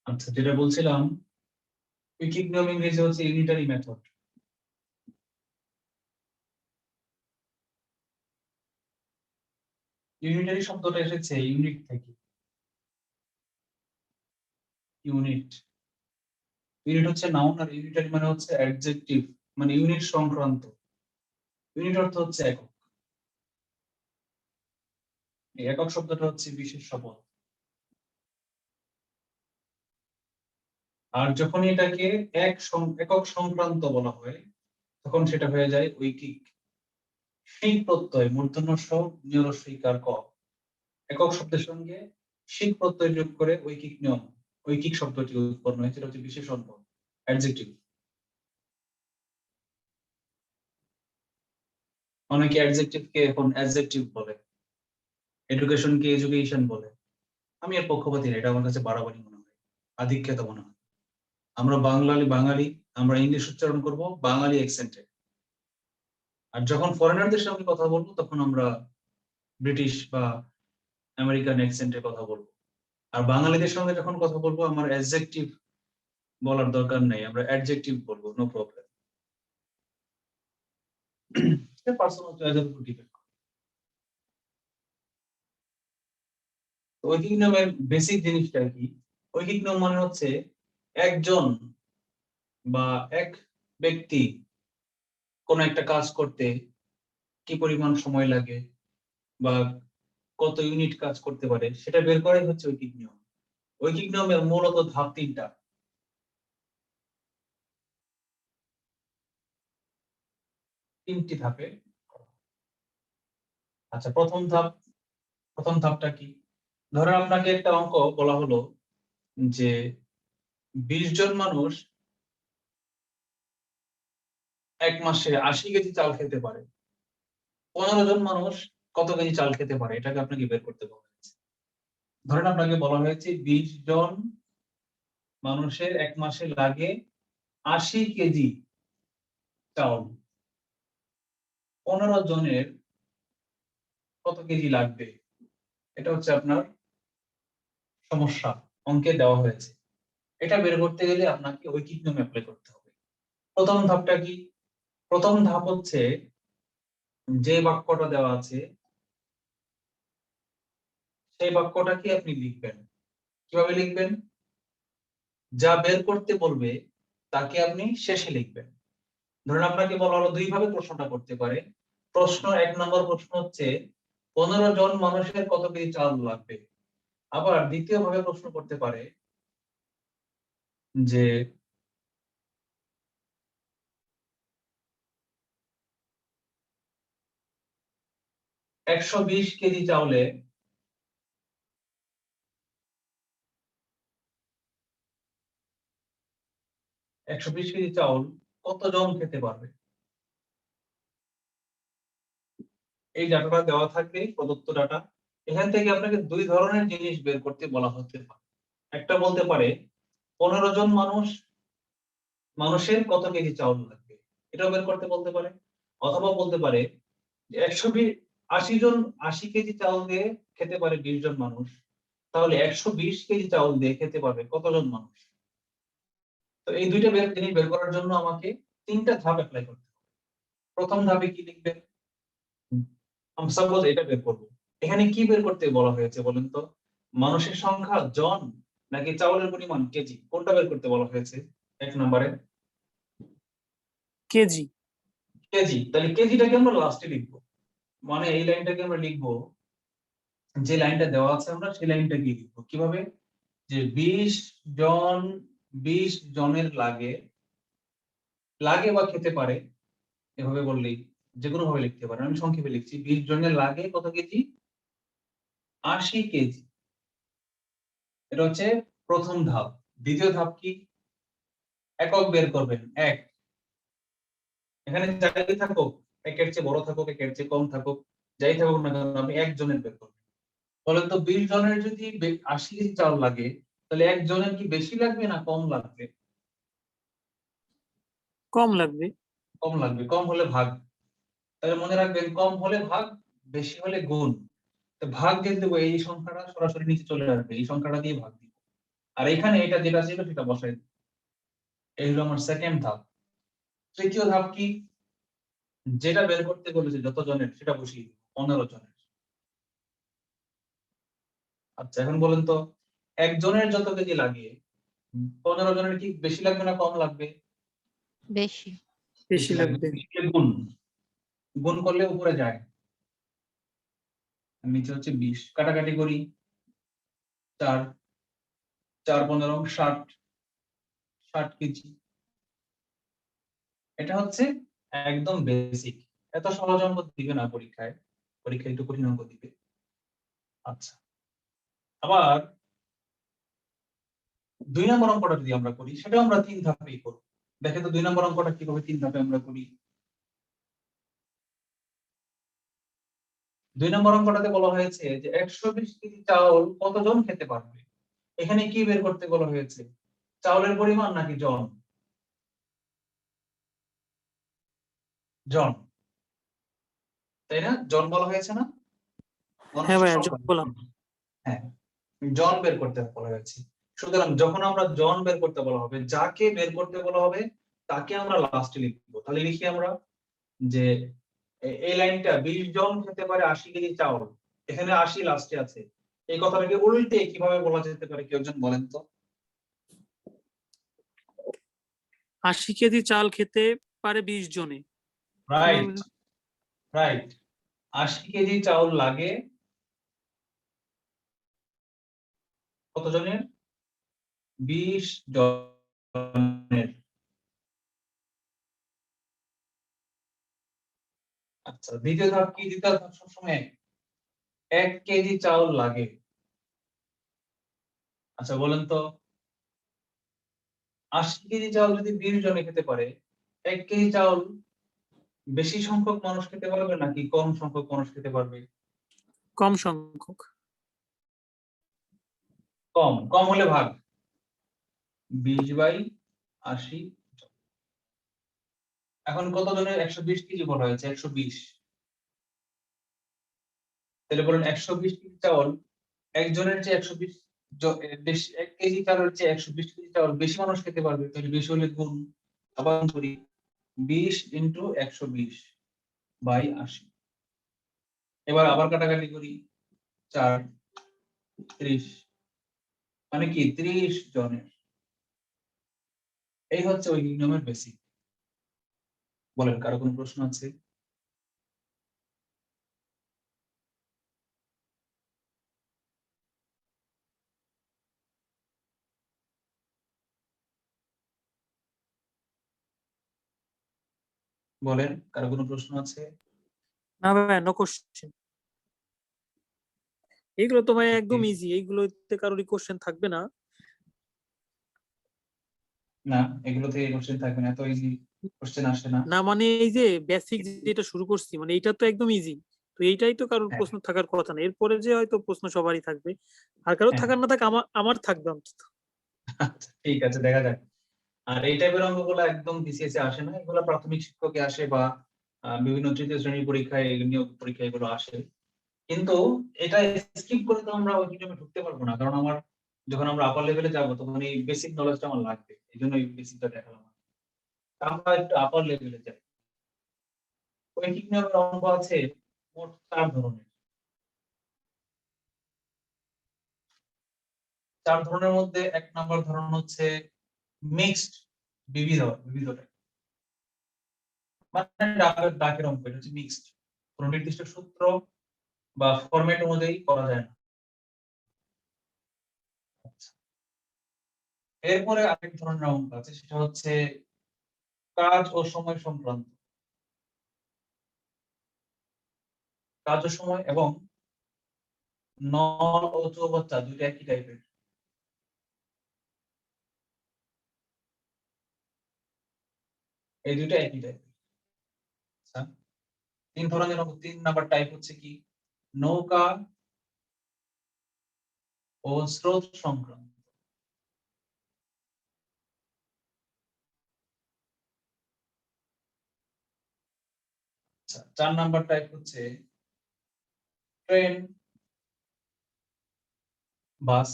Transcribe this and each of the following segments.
আচ্ছা, যেটা বলছিলাম, ঐকিক নিয়ম ইংরেজি হচ্ছে ইউনিটারি মেথড। ইউনিটারি শব্দটা এসেছে ইউনিট থেকে। ইউনিট ইউনিট হচ্ছে নাউন, আর ইউনিটারি মানে হচ্ছে অ্যাডজেক্টিভ, মানে ইউনিট সংক্রান্ত। ইউনিট অর্থ হচ্ছে একক। এই একক শব্দটা হচ্ছে বিশেষ্য পদ। আর যখন এটাকে একক সংক্রান্ত বলা হয়, তখন সেটা হয়ে যায় ঐকিক। শিক প্রত্যয় মূর্ধন্য স নিয়রস্বইকার ক, একক শব্দের সঙ্গে শিক প্রত্যয় যোগ করে ঐকিক নিয়ম, ঐকিক শব্দটি উৎপন্ন হয়েছে। এটা হচ্ছে বিশেষণ পদ, অ্যাডজেক্টিভ। অনেকে অ্যাডজেক্টিভ কে এখন অ্যাডজেক্টিভ বলে, এডুকেশন কে এডুকেশন বলে। আমি এর পক্ষপাতী না, এটা আমার কাছে বাড়াবাড়ি মনে হয়, আধিক্যতা মনে হয়। আমরা বাঙালি, আমরা ইংলিশ উচ্চারণ করব বাঙালি অ্যাকসেন্টে। আর যখন ফরেনারদের সঙ্গে কথা বলবো, তখন আমরা ব্রিটিশ বা আমেরিকান অ্যাকসেন্টে কথা বলবো। আর বাঙালিদের সঙ্গে যখন কথা বলবো, আমার অ্যাডজেক্টিভ বলার দরকার নেই, আমরা অ্যাডজেক্টিভ বলবো, নো প্রবলেম। পার্সোনাল চয়েসের উপর ডিপেন্ড করে। ঐকিক নিয়মের বেসিক জিনিসটা কি? ঐকিক নিয়ম মানে হচ্ছে একজন বা এক ব্যক্তি কোন একটা কাজ করতে কি পরিমাণ সময় লাগে বা কত ইউনিট কাজ করতে পারে, সেটা বের করাই হচ্ছে ঐকিক নিয়ম। ঐকিক নিয়মের মূলত ধাপ তিনটা। তিনটি ধাপে। আচ্ছা, প্রথম ধাপটা কি? ধরেন আপনাকে একটা অঙ্ক বলা হলো যে 20 জন মানুষ এক মাসে 80 কেজি চাল খেতে পারে। 15 জন মানুষ কত কেজি চাল খেতে পারে, এটাকে আপনাকে বের করতে বলা হয়েছে। ধরেন আপনাকে বলা হয়েছে 20 জন মানুষের এক মাসে লাগে 80 কেজি চাউল। 15 জনের কত কেজি লাগবে, এটা হচ্ছে আপনার সমস্যা, অঙ্কে দেওয়া হয়েছে। এটা বের করতে গেলে আপনাকে ঐকিক নিয়ম অ্যাপ্লাই করতে হবে। প্রথম ধাপটা কি? প্রথম ধাপ হচ্ছে যে বাক্যটা দেওয়া আছে সেই বাক্যটা কি আপনি লিখবেন। কিভাবে লিখবেন? যা বের করতে বলবে তাকে আপনি শেষে লিখবেন। ধরুন আপনাকে বলা হলো, দুই ভাবে প্রশ্নটা করতে পারে। প্রশ্ন 1 নম্বর প্রশ্ন হচ্ছে 15 জন মানুষের কত কেজি চাল লাগবে। আবার দ্বিতীয় ভাবে প্রশ্ন করতে পারে যে 120 কেজি চাউলে 120 কেজি চাউল কতজন খেতে পারবে। এই ডাটাটা দেওয়া থাকবে, প্রদত্ত ডাটা। এখান থেকে আপনাকে দুই ধরনের জিনিস বের করতে বলা হতে পারে। একটা বলতে পারে 15 জন মানুষের কত কেজি চাউল লাগবে, এটাও বের করতে বলতে পারে। অথবা বলতে পারে যে 120 80 জন 80 কেজি চাউল দিয়ে খেতে পারে 20 জন মানুষ, তাহলে 120 কেজি চাউল দিয়ে খেতে পারবে কতজন মানুষ। তো এই দুইটা জিনিস বের করার জন্য আমাকে তিনটা ধাপ অ্যাপ্লাই করতে হবে। প্রথম ধাপে কি লিখবেন? আমি সাপোজ এটা বের করবো। এখানে কি বের করতে বলা হয়েছে বলেন তো? মানুষের সংখ্যা জন, নাকি চাউলের পরিমাণ কেজি, কোনটা বের করতে বলা হয়েছে? 1 নম্বরে কেজি। কেজি, তাহলে কেজিটাকে আমরা লাস্টে লিখবো। মানে এই লাইনটাকে আমরা লিখবো, যে লাইনটা দেওয়া আছে আমরা সেই লাইনটাকে লিখবো কিভাবে? যে 20 জন 20 জনের লাগে লাগে বা খেতে পারে, এভাবে বললেই যে কোনো ভাবে লিখতে পারেন। আমি সংক্ষেপে লিখছি, 20 জনের লাগে কত কেজি? 80 কেজি। এটা হচ্ছে প্রথম ধাপ। দ্বিতীয় ধাপ কি? একক বের করবেন, এক। এখানে যাই থাকুক, একের চেয়ে বড় থাকুক, একের চেয়ে কম থাকুক, যাই থাকুক না কেন, আপনি একজনের বের করবেন। বলেন তো 20 জনের যদি 80 কেজি চাউল লাগে, তাহলে একজনের কি বেশি লাগবে না কম লাগবে? কম লাগবে। কম লাগবে। কম হলে ভাগ। তাহলে মনে রাখবেন, কম হলে ভাগ, বেশি হলে গুণ। তো ভাগ দিয়ে দেবো, এই সংখ্যাটা সরাসরি নিচে চলে আসবে, এই সংখ্যাটা দিয়ে ভাগ দিব। আর এখানে এটা যেটা ছিল সেটা বসাই দিই। এই হলো আমার সেকেন্ড ধাপ। তৃতীয় ধাপ কি? যেটা বের করতে বলেছে যত জনের সেটা বসিয়ে দিই 15 জনের। আচ্ছা এখন বলেন তো একজনের যত কেজি লাগে 15 জনের কি বেশি লাগবে না কম লাগবে? বেশি। বেশি লাগবে। বেশি হলে গুণ গুণ করলে উপরে যায়, আর নিচে হচ্ছে 20। কাটাকাটি করি, 4 4 15 60 60 কেজি। এটা হচ্ছে একদম বেসিক, এত সহজ অঙ্ক দিবে না পরীক্ষায়, পরীক্ষায় একটু কঠিন অঙ্ক দিবে। আচ্ছা আবার 2 নম্বর অঙ্কটা যদি আমরা করি সেটা আমরা 3 ধাপেই করব। দেখে তো 2 নম্বর অঙ্কটা কিভাবে 3 ধাপে আমরা করি। 2 নম্বর অঙ্কটাতে বলা হয়েছে যে 120 কেজি চাউল কতজন খেতে পারবে। এখানে কি বের করতে বলা হয়েছে? চাউলের পরিমাণ নাকি জন? জন, তাই না? জন বলা হয়েছে না? হ্যাঁ ভাইয়া, বললাম। হ্যাঁ, জন বের করতে বলা হয়েছে। সুতরাং যখন আমরা জন বের করতে বলা হবে, যাকে বের করতে বলা হবে তাকে আমরা লাস্টে লিখবো। তাহলে লিখি আমরা যে এই লাইনটা 20 জন খেতে পারে 80 কেজি চাউল, এখানে 80 লাস্টে আছে। এই কথাটাকে উল্টে কিভাবে বলা যেতে পারে কেউ একজন বলেন তো? 80 কেজি চাল খেতে পারে 20 জনে। Right, right. 80 কেজি চাউল লাগে কত জনের? 20 জনের। আচ্ছা দ্বিতীয় ধাপ কি? দ্বিতীয় ধাপ সবসময় 1 কেজি চাউল লাগে। আচ্ছা বলেন তো 80 কেজি চাউল যদি 20 জনে খেতে পারে, 1 কেজি চাউল বেশি সংখ্যক মানুষ খেতে পারবে নাকি কম সংখ্যক মানুষ খেতে পারবে? কম সংখ্যক। কম। কম হলে ভাগ 20/80। এখন কত জনের 120 কেজি বলা হয়েছে? 120। তাহলে বলেন 120 কেজি চাউল একজনের চেয়ে 120 বেশি, 1 কেজি চাউলের চেয়ে 120 কেজি চাউল বেশি মানুষ খেতে পারবে। তাহলে বেশি হলে গুণ, আবার করি 20 × 120/80। এবার আবার কাটাকাটি করি, 4 30, মানে কি 30 জনের। এই হচ্ছে ওই নিয়মের বেসিক। বলেন কারো কোনো প্রশ্ন আছে? বলেন কারো কোনো প্রশ্ন আছে? না ভাইয়া, নো কোশ্চেন। এগুলো তো ভাই একদম ইজি, এইগুলোতে কারোরই কোশ্চেন থাকবে না। না এগুলো থেকে কোশ্চেন থাকবে না, এত ইজি কোশ্চেন আসে না। না মানে এই যে বেসিক যেটা শুরু করছি, মানে এইটা তো একদম ইজি। তো এইটাই তো কারোর হ্যাঁ, প্রশ্ন থাকার কথা না, এরপরে যে হয়তো প্রশ্ন সবারই থাকবে, আর কারো হ্যাঁ। থাকার না থাকে, আমার থাকবে অন্তত। আচ্ছা, ঠিক আছে দেখা যাক। আর এই টাইপের অঙ্কগুলো একদম বিসিএস এ আসে না, এগুলো প্রাথমিক শিক্ষকে আসে বা বিভিন্ন তৃতীয় শ্রেণীর পরীক্ষায়, নিয়োগ পরীক্ষায় এগুলো আসে। কিন্তু এটা স্কিপ করে তো আমরা ওই নিয়মে ঢুকতে পারবো না, কারণ আমার যখন আমরা আপার লেভেলে যাবো তখন এই বেসিক নলেজটা আমার লাগবে, এই জন্য এই বেসিকটা দেখালাম। আমরা একটু আপার লেভেলে যাই। রৈখিক নিয়মের অঙ্ক আছে মোট 4 ধরনের। 4 ধরনের মধ্যে 1 নম্বর ধরন হচ্ছে মিক্সড, বিবিধ, বিবিধ type। মানে ডাকের অঙ্ক, এটা হচ্ছে মিক্সড, কোনো নির্দিষ্ট সূত্র বা ফরম্যাট অনুযায়ী করা যায় না। আচ্ছা, এরপরে আরেক ধরনের অঙ্ক আছে, সেটা হচ্ছে কাজ ও সময় সংক্রান্ত। কাজ ও সময় এবং নল ও চৌবাচ্চা দুইটা একই টাইপের। এই দুইটা একই টাইপের। আচ্ছা 3 ধরনের অঙ্ক। 3 নাম্বার টাইপ হচ্ছে কি? নৌকা ও স্রোত সংক্রান্ত। আচ্ছা 4 নাম্বার টাইপ হচ্ছে ট্রেন, বাস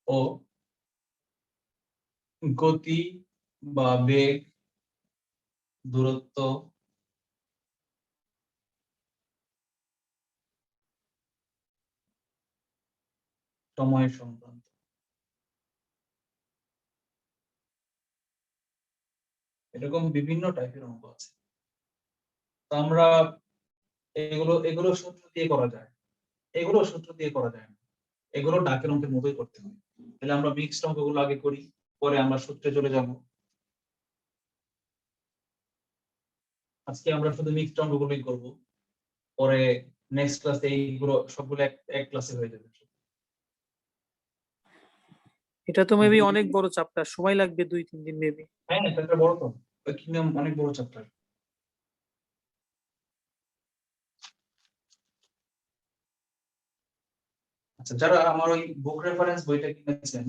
ও গতি বা বেগ, দূরত্ব, সময় সংক্রান্ত। এরকম বিভিন্ন টাইপের অঙ্ক আছে। তো আমরা এগুলো সূত্র দিয়ে করা যায়, এগুলো সূত্র দিয়ে করা যায় না, এগুলো ডাকের অঙ্কের মতোই করতে হয়। তাহলে আমরা মিক্সড অঙ্কগুলো আগে করি, পরে আমরা সূত্রে চলে যাব। আজকে আমরা শুধু মিক্সড অঙ্কগুলোই করব, পরে নেক্সট ক্লাসে এইগুলো সবগুলো এক ক্লাসে হয়ে যাবে। এটা তো মেবি অনেক বড় চ্যাপ্টার, সময় লাগবে 2-3 দিন মেবি। হ্যাঁ, এটা বড় তো, অনেক বড় চ্যাপ্টার। আচ্ছা, যারা আমার ওই বুক রেফারেন্স বইটা কিনেছেন,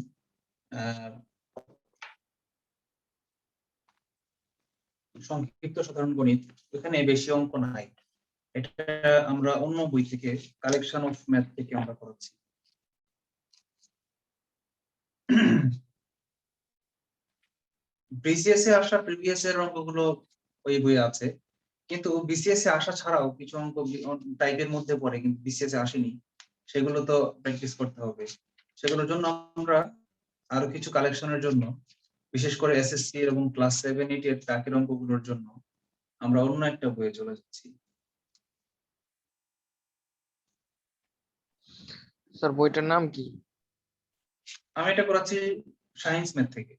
সংক্ষিপ্ত সাধারণ গণিত, এখানে বেশি অঙ্ক নাই। এটা আমরা অন্য বই থেকে, কালেকশন অফ ম্যাথ থেকে আমরা করাচ্ছি। বিসিএস এ আসা প্রিভিয়াস এর অঙ্কগুলো ওই বইয়ে আছে, কিন্তু বিসিএস এ আসা ছাড়াও কিছু অঙ্ক টাইপের মধ্যে পড়ে, কিন্তু বিসিএস এ আসেনি, সেগুলো তো প্র্যাকটিস করতে হবে। সেগুলোর জন্য আমরা আরো কিছু কালেকশনের জন্য, বিশেষ করে এসএসসি এবং ক্লাস 7-8 এর টাকের অঙ্কগুলোর জন্য আমরা অন্য একটা বইয়ে চলে যাচ্ছি। স্যার বইটার নাম কি? আমি এটা করাচ্ছি সায়েন্স ম্যাথ থেকে,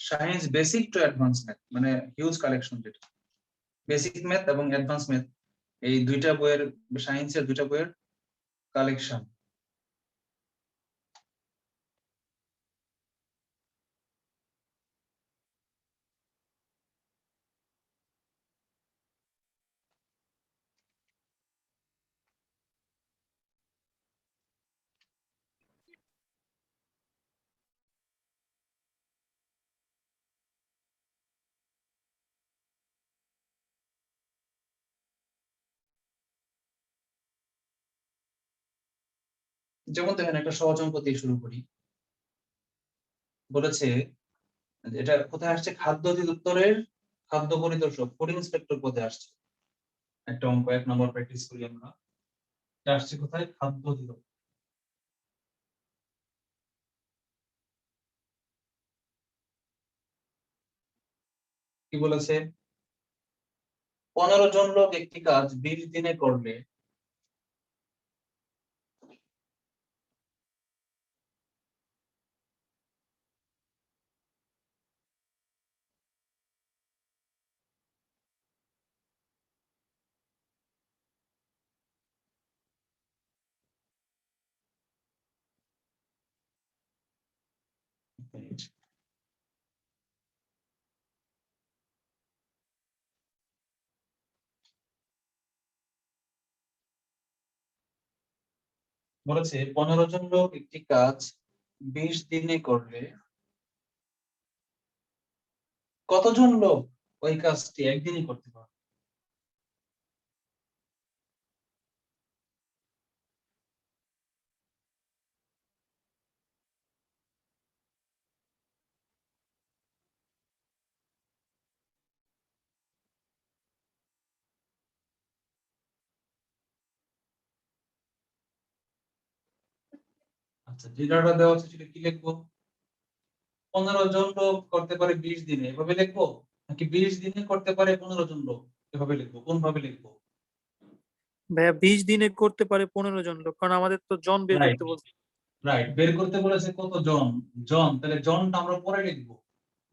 science basic to advance math, মানে হিউজ কালেকশন, যেটা বেসিক ম্যাথ এবং অ্যাডভান্স ম্যাথ, এই দুইটা বইয়ের, সায়েন্সের দুইটা বইয়ের কালেকশন। যেমন দেখেন, একটা সহজ অঙ্ক দিয়ে শুরু করি। বলেছে, এটা কোথায় আসছে, খাদ্য অধিদপ্তরের খাদ্য পরিদর্শক, ফুড ইন্সপেক্টর পদে আসছে। একটা অঙ্ক 1 নম্বর প্র্যাকটিস করি আমরা। এটা আসছে কোথায়, খাদ্য অধিদপ্তর। কি বলেছে, 15 জন লোক একটি কাজ 20 দিনে করলে বলেছে 15 জন লোক একটি কাজ 20 দিনে করলে কতজন লোক ওই কাজটি একদিনই করতে পারে? আচ্ছা, যে ডাটা দেওয়া আছে সেটা কি লিখবো? 15 জন লোক করতে পারে 20 দিনে, এভাবে লিখবো, নাকি 20 দিনে করতে পারে 15 জন লোক, এভাবে লিখবো, কোন ভাবে লিখবো? ভাইয়া 20 দিনে করতে পারে 15 জন লোক, কারণ আমাদের তো জন বের রাইট, করতে বলছে। রাইট, বের করতে বলেছে কত জন, জন, তাহলে জনটা আমরা পরে লিখবো,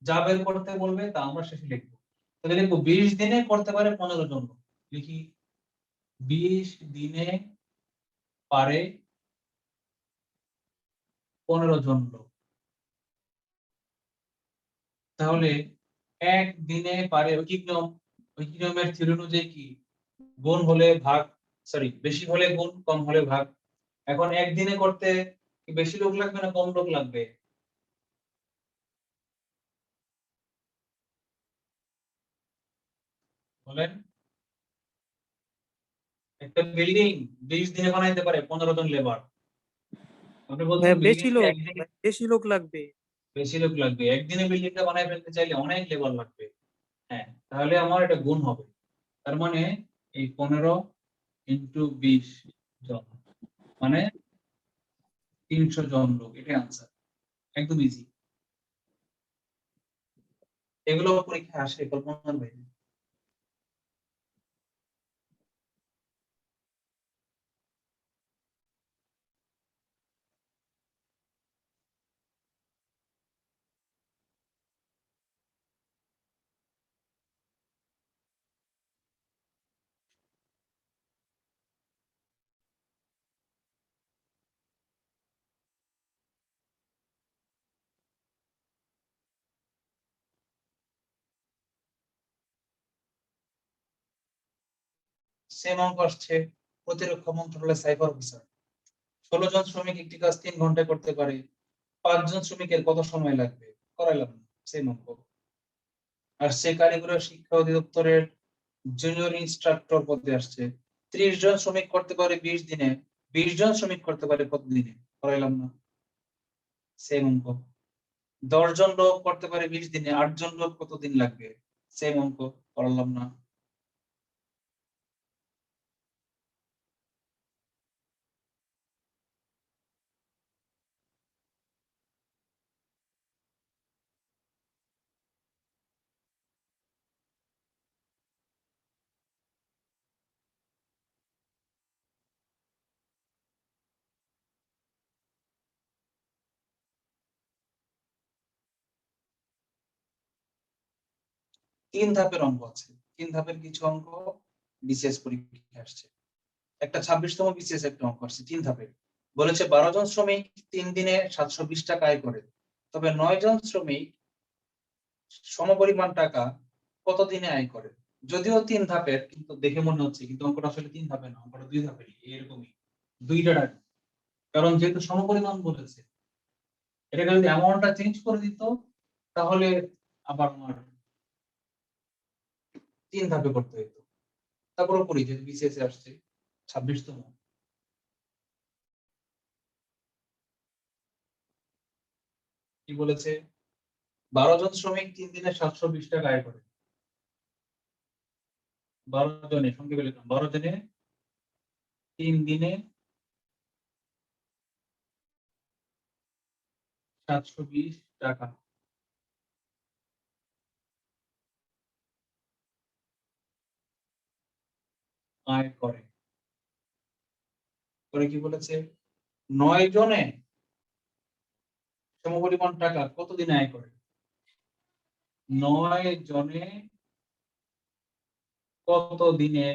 যা বের করতে বলবে তা আমরা শেষে লিখবো। তাহলে লিখবো 20 দিনে করতে পারে 15 জন লোক। লিখি, 20 দিনে পারে 15 জন লোক। তাহলে একদিনে পারে, ঐকিক নিয়মের থিওরি অনুযায়ী কি, গুণ হলে ভাগ, সরি, বেশি হলে গুণ, কম হলে ভাগ। এখন একদিনে করতে কি বেশি লোক লাগবে না কম লোক লাগবে? বলেন, একটা বিল্ডিং 20 দিনে বানাইতে পারে 15 জন লেবার। আপনি বলছেন হ্যাঁ, বেশি বিল্ডিংটা লোক একদিনে বেশি লোক লাগবে। বেশি লোক লাগবে, একদিনে বিল্ডিংটা বানাই ফেলতে চাইলে অনেক লেবার লাগবে। হ্যাঁ, তাহলে আমার এটা গুণ হবে। তার মানে এই 15 ইন্টু 20 জন মানে 300 জন লোক, এটাই আনসার। একদম ইজি। এগুলো পরীক্ষায় আসে কল্পনার বাইরে। সেম অঙ্ক আসছে প্রতিরক্ষা মন্ত্রণালয়ের সাইবার অফিসার। 16 জন শ্রমিক একটি কাজ 3 ঘন্টায় করতে পারে, 5 জন শ্রমিকের কত সময় লাগবে? করাইলাম না, সেম অঙ্ক। আর সে কারিগরি শিক্ষা অধিদপ্তরের জুনিয়র ইনস্ট্রাক্টর পদে আসছে, 30 জন শ্রমিক করতে পারে 20 দিনে, 20 জন শ্রমিক করতে পারে কত দিনে? করাইলাম না, সেম অঙ্ক। 10 জন লোক করতে পারে 20 দিনে, 8 জন লোক কত দিন লাগবে? সেম অঙ্ক, করালাম না। তিন ধাপের অঙ্ক আছে, 3 ধাপের কিছু অঙ্ক বিসিএস পরীক্ষায় আসছে। একটা 26তম বিসিএস একটা অঙ্ক আসছে 3 ধাপের। বলেছে 12 জন শ্রমিক 3 দিনে 720 টাকা আয় করে, তবে 9 জন শ্রমিক সমপরিমাণ টাকা কত দিনে আয় করে? যদিও 3 ধাপের, কিন্তু দেখে মনে হচ্ছে কিন্তু অঙ্কটা আসলে 3 ধাপের না, অঙ্কটা 2 ধাপেরই, এরকমই দুইটা ডাক। কারণ যেহেতু সমপরিমাণ বলেছে, এটাকে যদি অ্যামাউন্টটা চেঞ্জ করে দিত তাহলে আবার আমার 3 ধাপে করতে হতো। তারপরে করি যে বিসিএস এ আসছে 26তম। কি বলেছে? 12 জন শ্রমিক 3 দিনে 720 টাকা আয় করে। 12 জনে সঙ্গে পেলাম, 12 জনে 3 দিনে 720 টাকা আয় করে। করে কি বলেছে? 9 জনে সমপরিমাণ টাকা কত দিনে আয় করে? 9 জনে কত দিনে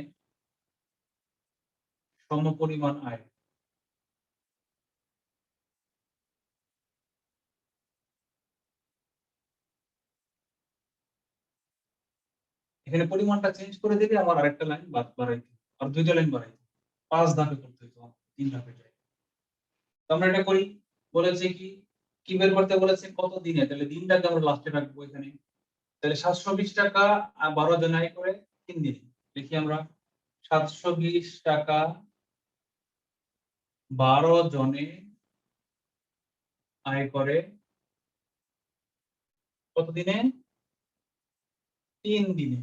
সমপরিমাণ আয়? এখানে পরিমাণটা চেঞ্জ করে দিলে আমার আরেকটা লাইন বাদ বাড়াইতে, আর দুইটা লাইন বাড়াইতে, 5 ধাপে করতে হতো, 3 ধাপে যায়। তো আমরা এটা করি। বলেছে কি কি বের করতে বলেছে? কত দিনে, তাহলে দিনটাকে আমরা লাস্টে রাখবো এখানে। তাহলে 720 টাকা 12 জন আয় করে 3 দিনে। লিখি আমরা 720 টাকা 12 জনে আয় করে কত দিনে? 3 দিনে।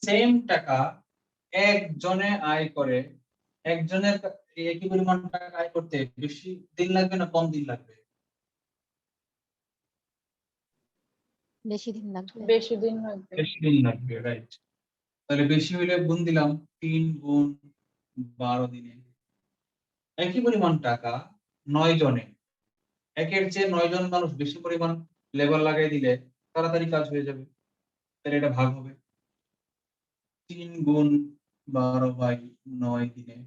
সেম টাকা একজনে আয় করে, একজনের একই পরিমাণ টাকা আয় করতে বেশি দিন লাগবে না কম দিন লাগবে? বেশি দিন লাগবে। বেশি দিন লাগবে। বেশি দিন লাগবে, রাইট। তাহলে বেশি হইলে গুণ দিলাম, 3 গুণ 12 দিনে। একই পরিমাণ টাকা 9 জনে, একের চেয়ে 9 জন মানুষ বেশি পরিমাণ লেবার লাগাই দিলে তাড়াতাড়ি কাজ হয়ে যাবে। তাহলে এটা ভাগ হবে 3 গুণ 12/9 দিনে,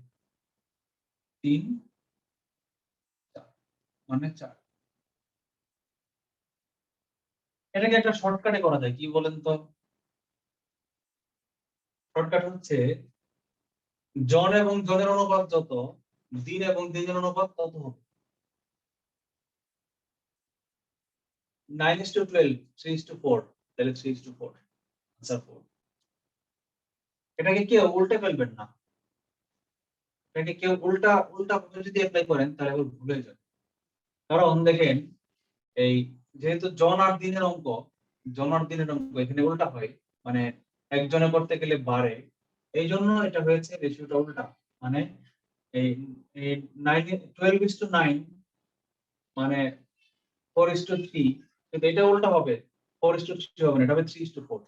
3 4 মানে 4। এটাকে একটা শর্টকাটে করা যায়, কি বলেন তো? শর্টকাট হচ্ছে জন এবং জনের অনুপাত যত, দিন এবং দিনের অনুপাত তত হবে। 9:12, 3:4, তাহলে 3:4, আনসার 4। এটাকে কেউ উল্টে ফেলবেন না, এটাকে কেউ উল্টা উল্টা ভাবে যদি অ্যাপ্লাই করেন তাহলে আবার ভুল হয়ে যাবে। কারণ দেখেন, এই যেহেতু জন আর দিনের অঙ্ক, জন আর দিনের অঙ্ক এখানে উল্টা হয়, মানে একজনে করতে গেলে বাড়ে, এই জন্য এটা হয়েছে রেশিওটা উল্টা। মানে এই এই 12:9 মানে 4:3, কিন্তু এটা উল্টা হবে, 4:3 হবে না, এটা হবে 3:4।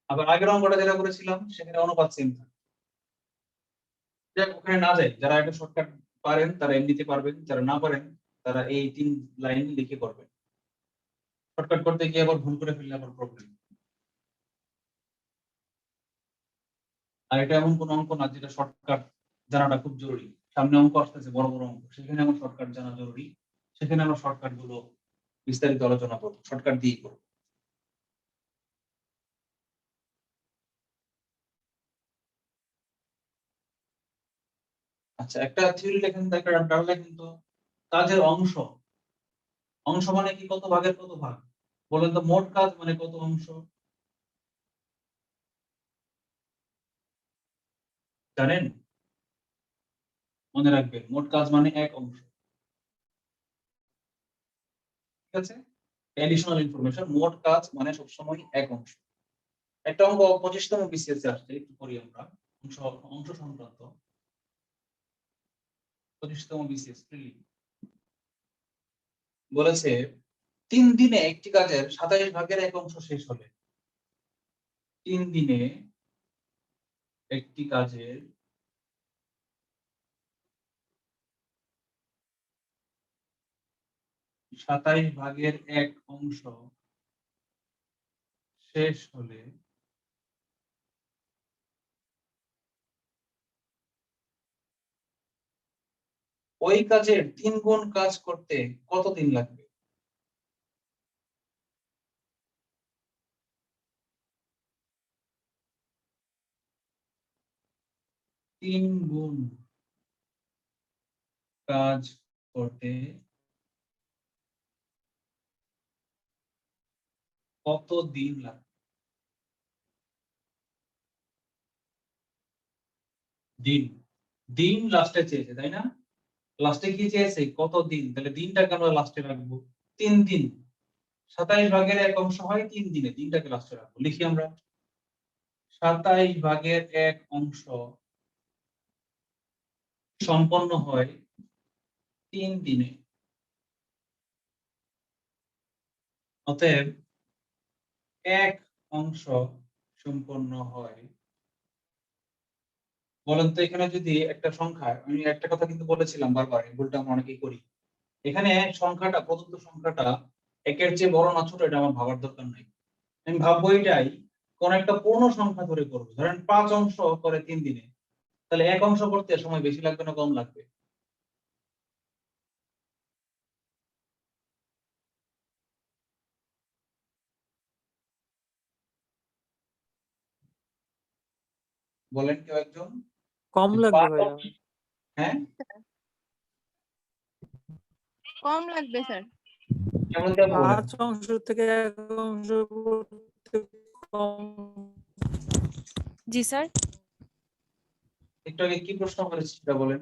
আবার আগের অঙ্কটা যেটা করেছিলাম সেখানে অনুপাত সেম থাকে। যাক, ওখানে না যাই, যারা একটা শর্টকাট পারেন তারা এমনিতে পারবেন, যারা না পারেন তারা এই 3 লাইন লিখে করবেন। শর্টকাট করতে গিয়ে আবার ভুল করে ফেললে আবার প্রবলেম। আর এটা এমন কোন অঙ্ক না যেটা শর্টকাট জানাটা খুব জরুরি। সামনে অঙ্ক আসতেছে, বড় বড় অঙ্ক, সেখানে আমার শর্টকাট জানা জরুরি, সেখানে আমরা শর্টকাট গুলো বিস্তারিত আলোচনা করবো, শর্টকাট দিয়েই করবো। আচ্ছা, একটা থিওরি লেখেন তো, একটা ডাটা লেখেন তো, কাজের অংশ। অংশ মানে কি? কত ভাগের কত ভাগ? বলেন তো, মোট কাজ মানে কত অংশ জানেন? মনে রাখবেন, মোট কাজ মানে এক অংশ। ঠিক আছে, এডিশনাল ইনফরমেশন, মোট কাজ মানে সবসময় এক অংশ। একটা অঙ্ক 25তম বিসিএস এ আসছে, একটু করি আমরা। অংশ অংশ সংক্রান্ত 25তম বিসিএস বলেছে 3 দিনে একটি কাজের 27 ভাগের এক অংশ শেষ হলে, 3 দিনে একটি কাজের 27 ভাগের এক অংশ শেষ হলে ওই কাজের 3 গুণ কাজ করতে কতদিন লাগবে? 3 গুণ কাজ করতে কত দিন লাগবে? দিন, দিন লাস্টে চেয়েছে তাই না? লাস্টে কি চেয়েছে? কত দিন, তাহলে দিনটা কেন লাস্টে রাখবো? 3 দিন, 27 ভাগের এক অংশ হয় 3 দিনে, দিনটাকে লাস্টে রাখবো। লিখি আমরা, 27 ভাগের এক অংশ সম্পন্ন হয় 3 দিনে। অতএব এক অংশ সম্পন্ন হয়, বলেন তো এখানে যদি একটা সংখ্যা, আমি একটা কথা কিন্তু বলেছিলাম বারবার, এই ভুলটা আমরা অনেকেই করি। এখানে সংখ্যাটা, প্রদত্ত সংখ্যাটা একের চেয়ে বড় না ছোট এটা আমার ভাবার দরকার নাই। আমি ভাববো এটাই, কোন একটা পূর্ণ সংখ্যা ধরে করবো, ধরেন 5 অংশ করে 3 দিনে, তাহলে এক অংশ করতে সময় বেশি লাগবে না কম লাগবে? বলেন কেউ একজন। কম লাগবে 5 ভাইয়া। অংশ, হ্যাঁ কম লাগবে স্যার। কেমন দেবো বলেন? 5 অংশ থেকে 1 অংশ করতে কম। জি স্যার। একটু আগে কি প্রশ্ন করেছি সেটা বলেন।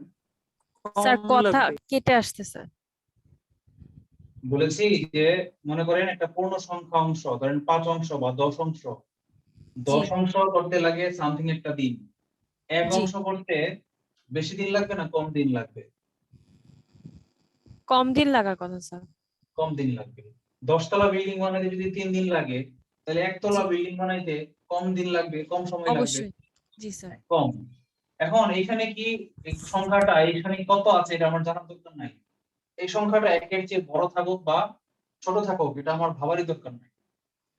স্যার কম কথা লাগবে। কেটে আসতেছে। বলেছি যে, মনে করেন একটা পূর্ণ সংখ্যা অংশ, ধরেন 5 অংশ বা 10 অংশ, জি 10 অংশ করতে লাগে সামথিং একটা দিন, এক জি অংশ করতে বেশি দিন লাগবে না কম দিন লাগবে? কম দিন লাগার কথা স্যার। কম দিন লাগবে। 10 তলা বিল্ডিং বানাইতে যদি 3 দিন লাগে, তাহলে একতলা জি বিল্ডিং বানাইতে কম দিন লাগবে, কম সময় লাগবে? অবশ্যই। জি স্যার। কম। এখন এইখানে কি, এই সংখ্যাটা এখানে কত আছে এটা আমার জানার দরকার নাই। এই সংখ্যাটা একের চেয়ে বড় থাকুক বা ছোট থাকুক এটা আমার ভাবারই দরকার নাই।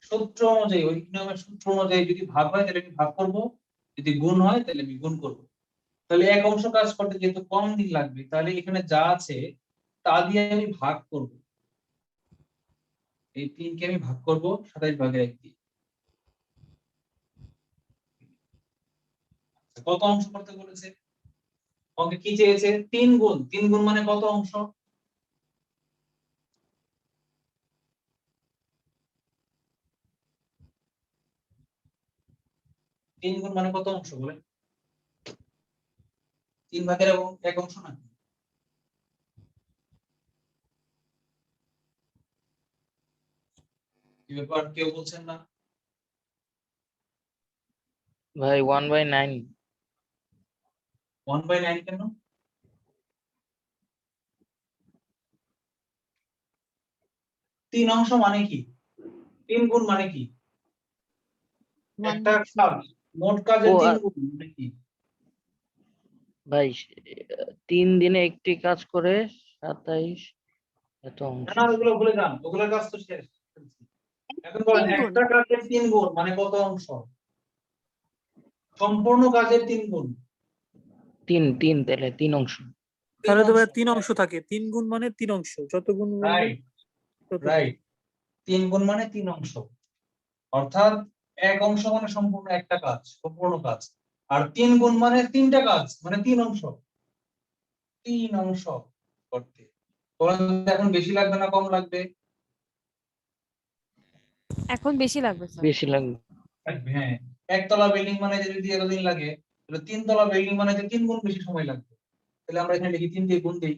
সূত্র অনুযায়ী, ওই নিয়মের সূত্র অনুযায়ী যদি ভাগ হয় তাহলে আমি ভাগ করব, যদি গুণ হয় তাহলে আমি গুণ করব। তাহলে এক অংশ কাজ করতে যেহেতু কম দিন লাগবে, তাহলে এখানে যা আছে তা দিয়ে আমি ভাগ করব। এই 3 কে আমি ভাগ করব 27 ভাগের 1 দিয়ে। কত অংশ করতে বলেছে? অঙ্কে কি চেয়েছে? 3 গুণ। 3 গুণ মানে কত অংশ? 3 3 গুণ মানে কত অংশ বলেন? 3 ভাগের এবং 1 অংশ নাকি? কি ব্যাপার, কেউ বলছেন না? ভাই 1/9। 1/9 কেন? 3 অংশ মানে কি? 3 গুণ মানে কি? একটা 1/3 কাজ, মোট কাজের ও 3 গুণ মানে কি? ভাই 3 দিনে একটি কাজ করে 27 এত অংশ। না ওগুলো ভুলে যান, ওগুলোর কাজ তো শেষ। এখন বলেন 3 গুণ। একটা কাজের 3 গুণ মানে কত অংশ? সম্পূর্ণ কাজের 3 গুণ। 3 তাহলে 3 অংশ। তাহলে তো ভাই 3 3 অংশ। অংশ থাকে, 3 গুণ মানে 3 অংশ, যত গুণ বলবেন রাইট, তত গুণ। রাইট। 3 গুণ মানে 3 অংশ। অর্থাৎ 1 অংশ মানে সম্পূর্ণ একটা কাজ, সম্পূর্ণ কাজ। আর 3 গুণ মানে 3টা কাজ, মানে 3 অংশ। 3 অংশ করতে। বলেন তো এখন বেশি লাগবে না কম লাগবে? এখন বেশি লাগবে স্যার। বেশি লাগবে। লাগবে, হ্যাঁ। একতলা বিল্ডিং মানে যদি এতদিন লাগে, তাহলে 3 তলা বিল্ডিং মানে 3 গুণ বেশি সময় লাগবে। তাহলে আমরা এখানে লিখি 3 দিয়ে গুণ দেই।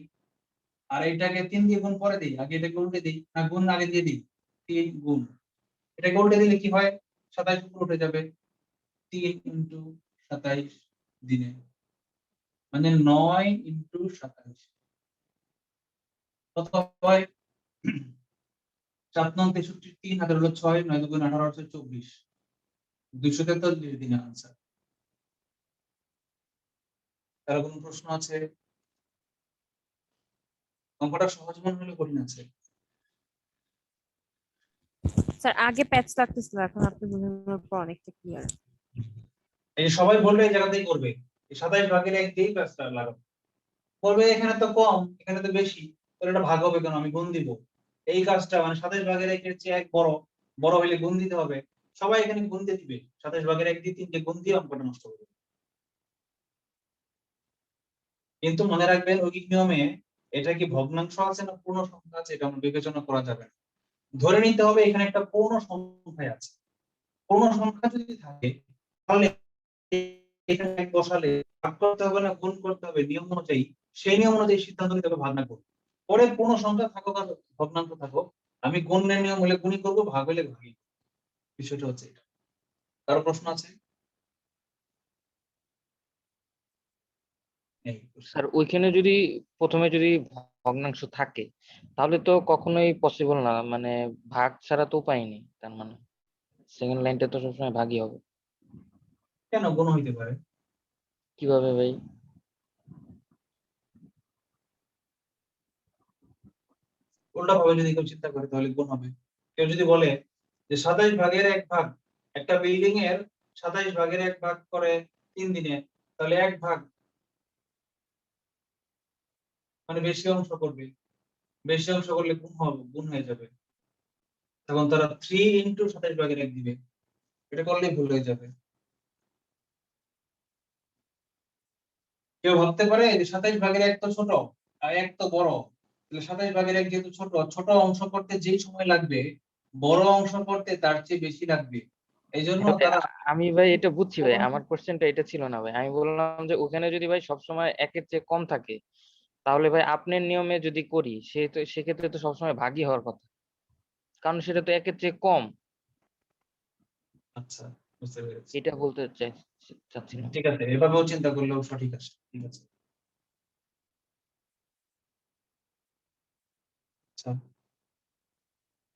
আর এইটাকে 3 দিয়ে গুণ পরে দেই, আগে এটাকে উল্টে দিই, না গুণ আগে দিয়ে দিই। 3 গুণ, এটাকে উল্টে দিলে কি হয়? 27 উপরে উঠে যাবে। 3 ইন্টু 27 দিনে, মানে 9 ইন্টু 27 কত হয়? 7 9 63, 3 হাতে হলো 6, 9 2 18 হচ্ছে 24, 243 দিনে আনসার। তার কোনো প্রশ্ন আছে? অঙ্কটা সহজ মনে হলে কঠিন আছে? স্যার আগে প্যাচ লাগতেছিল, এখন আপনি বোঝানোর পর অনেকটা ক্লিয়ার। এই যে সবাই বলবে এই জায়গাতেই করবে, এই 27 ভাগের 1 দিয়েই কাজটা লাগাবো। বলবে এখানে তো কম, এখানে তো বেশি, তাহলে এটা ভাগ হবে কেন? আমি গুণ দিব। এই কাজটা মানে 27 ভাগের 1 এর চেয়ে 1 বড়, বড় হলে গুণ দিতে হবে। সবাই এখানে গুণ দিয়ে দিবে, 27 ভাগের 1 দিয়ে 3টে গুণ দিয়ে অঙ্কটা নষ্ট করবে। কিন্তু মনে রাখবেন ঐকিক নিয়মে এটা কি ভগ্নাংশ আছে না পূর্ণ সংখ্যা আছে, এটা আমরা বিবেচনা করা যাবে না। ধরে নিতে হবে এখানে একটা পূর্ণ সংখ্যা আছে। পূর্ণ সংখ্যা যদি থাকে তাহলে এখানে এক বসালে ভাগ করতে হবে না গুণ করতে হবে নিয়ম অনুযায়ী, সেই নিয়ম অনুযায়ী সিদ্ধান্ত নিতে হবে ভাগ না করব। পরে পূর্ণ সংখ্যা থাকুক আর ভগ্নাংশ থাকুক, আমি গুণের নিয়ম হলে গুণই করব, ভাগ হলে ভাগই। বিষয়টা হচ্ছে এটা। কারো প্রশ্ন আছে? এই স্যার ওইখানে যদি প্রথমে যদি ভগ্নাংশ থাকে তাহলে তো কখনোই পসিবল না, মানে ভাগ ছাড়া তো উপায় নেই, তার মানে সেকেন্ড লাইনটা তো সবসময় ভাগই হবে। কেন গুণ হইতে পারে? কিভাবে ভাই? উল্টা ভাবে যদি কেউ চিন্তা করে তাহলে গুণ হবে। কেউ যদি বলে যে 27 ভাগের 1 ভাগ, একটা বিল্ডিং এর 27 ভাগের 1 ভাগ করে 3 দিনে, তাহলে 1 ভাগ মানে বেশি অংশ করবে। বেশি অংশ করলে গুণ হবে, গুণ হয়ে যাবে। তখন তারা 3 ইন্টু 27 ভাগের 1 দিবে। এটা করলেই ভুল হয়ে যাবে। কেউ ভাবতে পারে যে 27 ভাগের 1 তো ছোট আর 1 তো বড়, তাহলে 27 ভাগের 1 যেহেতু ছোট, ছোট অংশ করতে যেই সময় লাগবে বড় অংশ করতে তার চেয়ে বেশি লাগবে। এই জন্য হ্যাঁ ভাই, তারা আমি ভাই এটা বুঝছি ভাই, আমার কোশ্চেনটা এটা ছিল না ভাই। আমি বললাম যে ওখানে যদি ভাই সবসময় একের চেয়ে কম থাকে তাহলে ভাই আপনার নিয়মে যদি করি সে তো সেক্ষেত্রে তো সবসময় ভাগই হওয়ার কথা, কারণ সেটা তো একের চেয়ে কম। আচ্ছা, বুঝতে পেরেছি। এটা বলতে চাচ্ছিলাম। ঠিক আছে, এভাবেও চিন্তা করলেও সঠিক আছে, ঠিক আছে। আচ্ছা,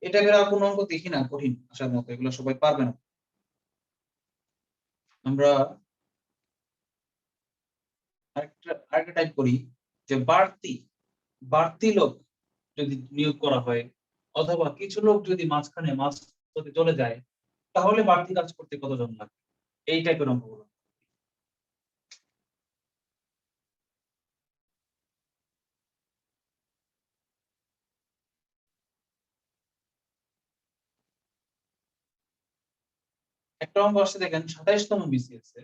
এটা বের আর কোনো অঙ্ক দেখি না কঠিন আসার মতো, এগুলো সবাই পারবে না। আমরা আরেকটা টাইপ করি, যে বাড়তি বাড়তি লোক যদি নিয়োগ করা হয় অথবা কিছু লোক যদি মাঝখানে মাঝ পথে চলে যায়, তাহলে বাড়তি কাজ করতে কতজন লাগবে? এই টাইপের অঙ্কগুলো। একটা অঙ্ক আসছে দেখেন, 27তম বিসিএস এ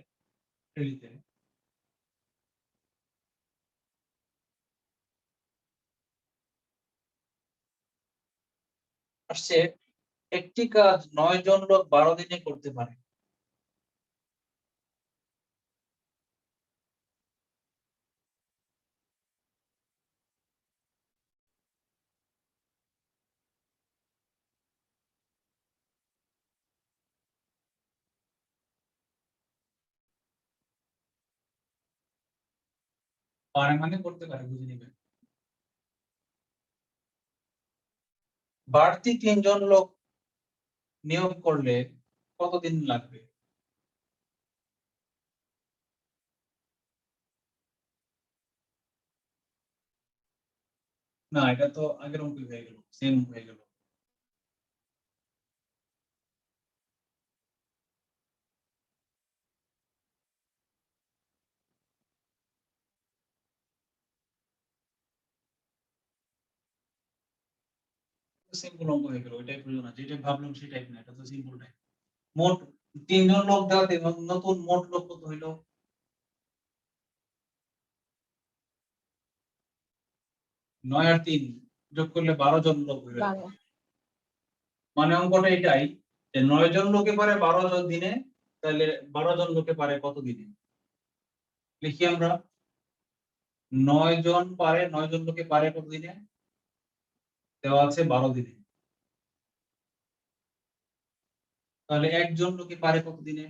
প্রিলিতে আসছে একটি কাজ 9 জন লোক 12 দিনে করতে পারে। পারে মানে করতে পারে, বুঝে নিবেন। বাড়তি 3 জন লোক নিয়োগ করলে কতদিন লাগবে? না, এটা তো আগের অঙ্কই হয়ে গেল, সেম হয়ে গেল। সিম্পল অঙ্ক হয়ে গেল, ওইটাই প্রয়োজন আছে, যেটা ভাবলাম সেটাই না, এটা তো সিম্পল টাইপ। মোট 3 জন লোক দেওয়াতে নতুন মোট লোক কত হইলো? 9 আর 3 যোগ করলে 12 জন লোক হইলো। মানে অঙ্কটা এটাই যে 9 জন লোকে পারে 12 জন দিনে, তাহলে 12 জন লোকে পারে কত দিনে? লিখি আমরা, 9 জন পারে, 9 জন লোকে পারে কত দিনে? দেওয়া আছে 12 দিনে। তাহলে 1 জন লোকে পারে কত দিনে?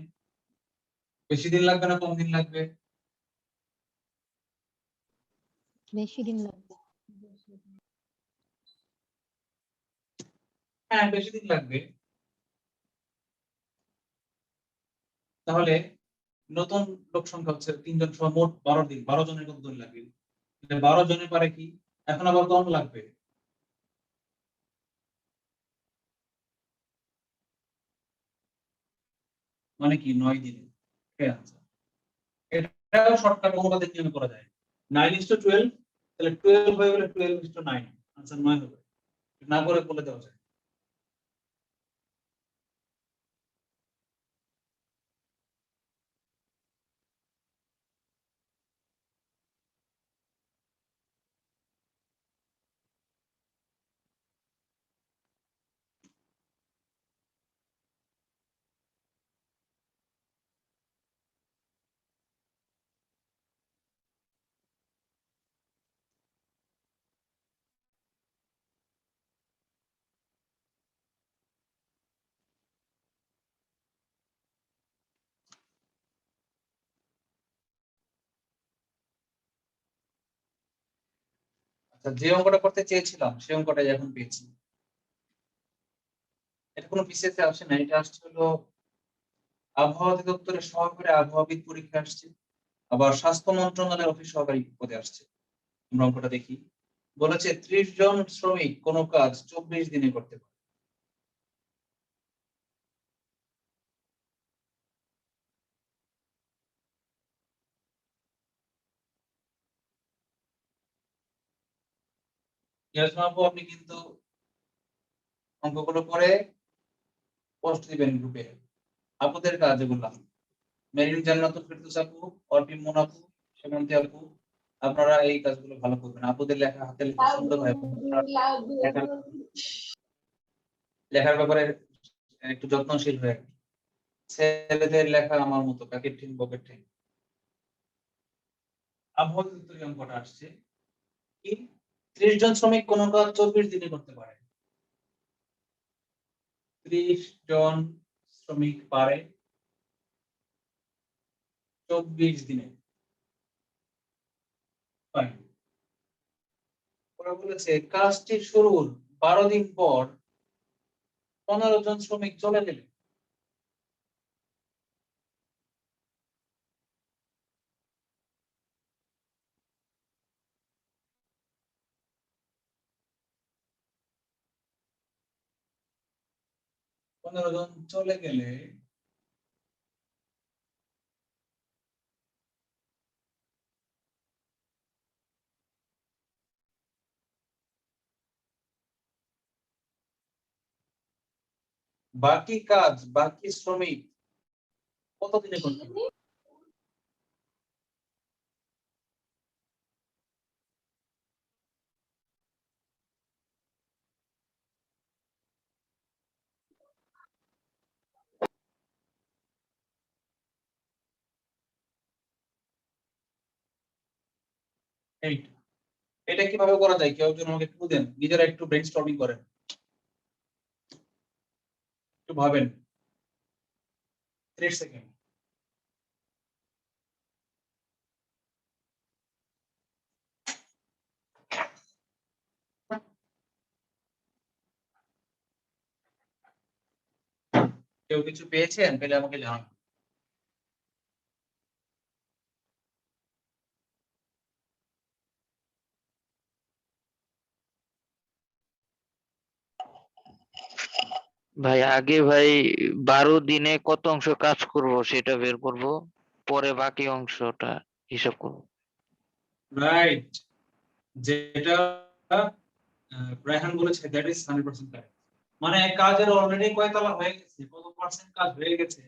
বেশি দিন লাগবে না কম দিন লাগবে? বেশি দিন লাগবে। হ্যাঁ, বেশি দিন লাগবে। তাহলে নতুন লোক সংখ্যা হচ্ছে 3 জন সহ মোট 12 দিন, 12 জনের কত দিন লাগবে? 12 জনের পারে কি এখন আবার কম লাগবে? মানে কি 9 দিনে। এটাই answer। এটাও শর্টকাট অনুপাতের নিয়মে করা যায়। 9:12, তাহলে 12 হয়ে গেলে 12:9, আনসার 9 হবে। না করে বলে দেওয়া যায়। আচ্ছা, যে অঙ্কটা করতে চেয়েছিলাম সেই অঙ্কটাই এখন পেয়েছি। এটা কোনো বিসিএস এ আসে না, এটা আসছে হলো আবহাওয়া অধিদপ্তরের সহকারী আবহাওয়াবিদ পরীক্ষা আসছে, আবার স্বাস্থ্য মন্ত্রণালয়ের অফিস সহকারী পদে আসছে। আমরা অঙ্কটা দেখি। বলেছে 30 জন শ্রমিক কোনো কাজ 24 দিনে করতে পারে। ইয়াসমা আপু, আপনি কিন্তু অঙ্কগুলো করে পোস্ট দিবেন গ্রুপে। আপুদের কাজ এগুলা, মেরিন জান্নাতুল ফেরদৌস আপু, অর্পিম মুন আপু, সেমন্তী আপু, আপনারা এই কাজগুলো ভালো করবেন। আপুদের লেখা, হাতের লেখা সুন্দর হয়, আপনারা লেখার ব্যাপারে একটু যত্নশীল হয়ে। ছেলেদের লেখা আমার মতো প্যাকেট ঠিক পকেট ঠিক। আবহাওয়া অধিদপ্তরের অঙ্কটা আসছে কি, 30 জন শ্রমিক কোন কাজ 24 দিনে করতে পারে। 30 জন শ্রমিক পারে 24 দিনে। Fine. ওরা বলেছে কাজটি শুরুর 12 দিন পর 15 জন শ্রমিক চলে গেলে। পনেরো জন চলে গেলে বাকি কাজ, বাকি শ্রমিক কতদিনে করতে পারে? এইটা এটা কিভাবে করা যায়, কেউ একজন আমাকে একটু দেন, নিজেরা একটু ব্রেইনস্টর্মিং করেন, একটু ভাবেন। 30 সেকেন্ড। কেউ কিছু পেয়েছেন পেলে আমাকে জানান। ভাই আগে ভাই 12 দিনে কত অংশ কাজ করব সেটা বের করব, পরে বাকি অংশটা হিসাব করব। রাইট, যেটা রায়হান বলেছে দ্যাট ইজ 100% কারেক্ট। মানে কাজের অলরেডি কয়তলা হয়ে গেছে, কত পার্সেন্ট কাজ হয়ে গেছে,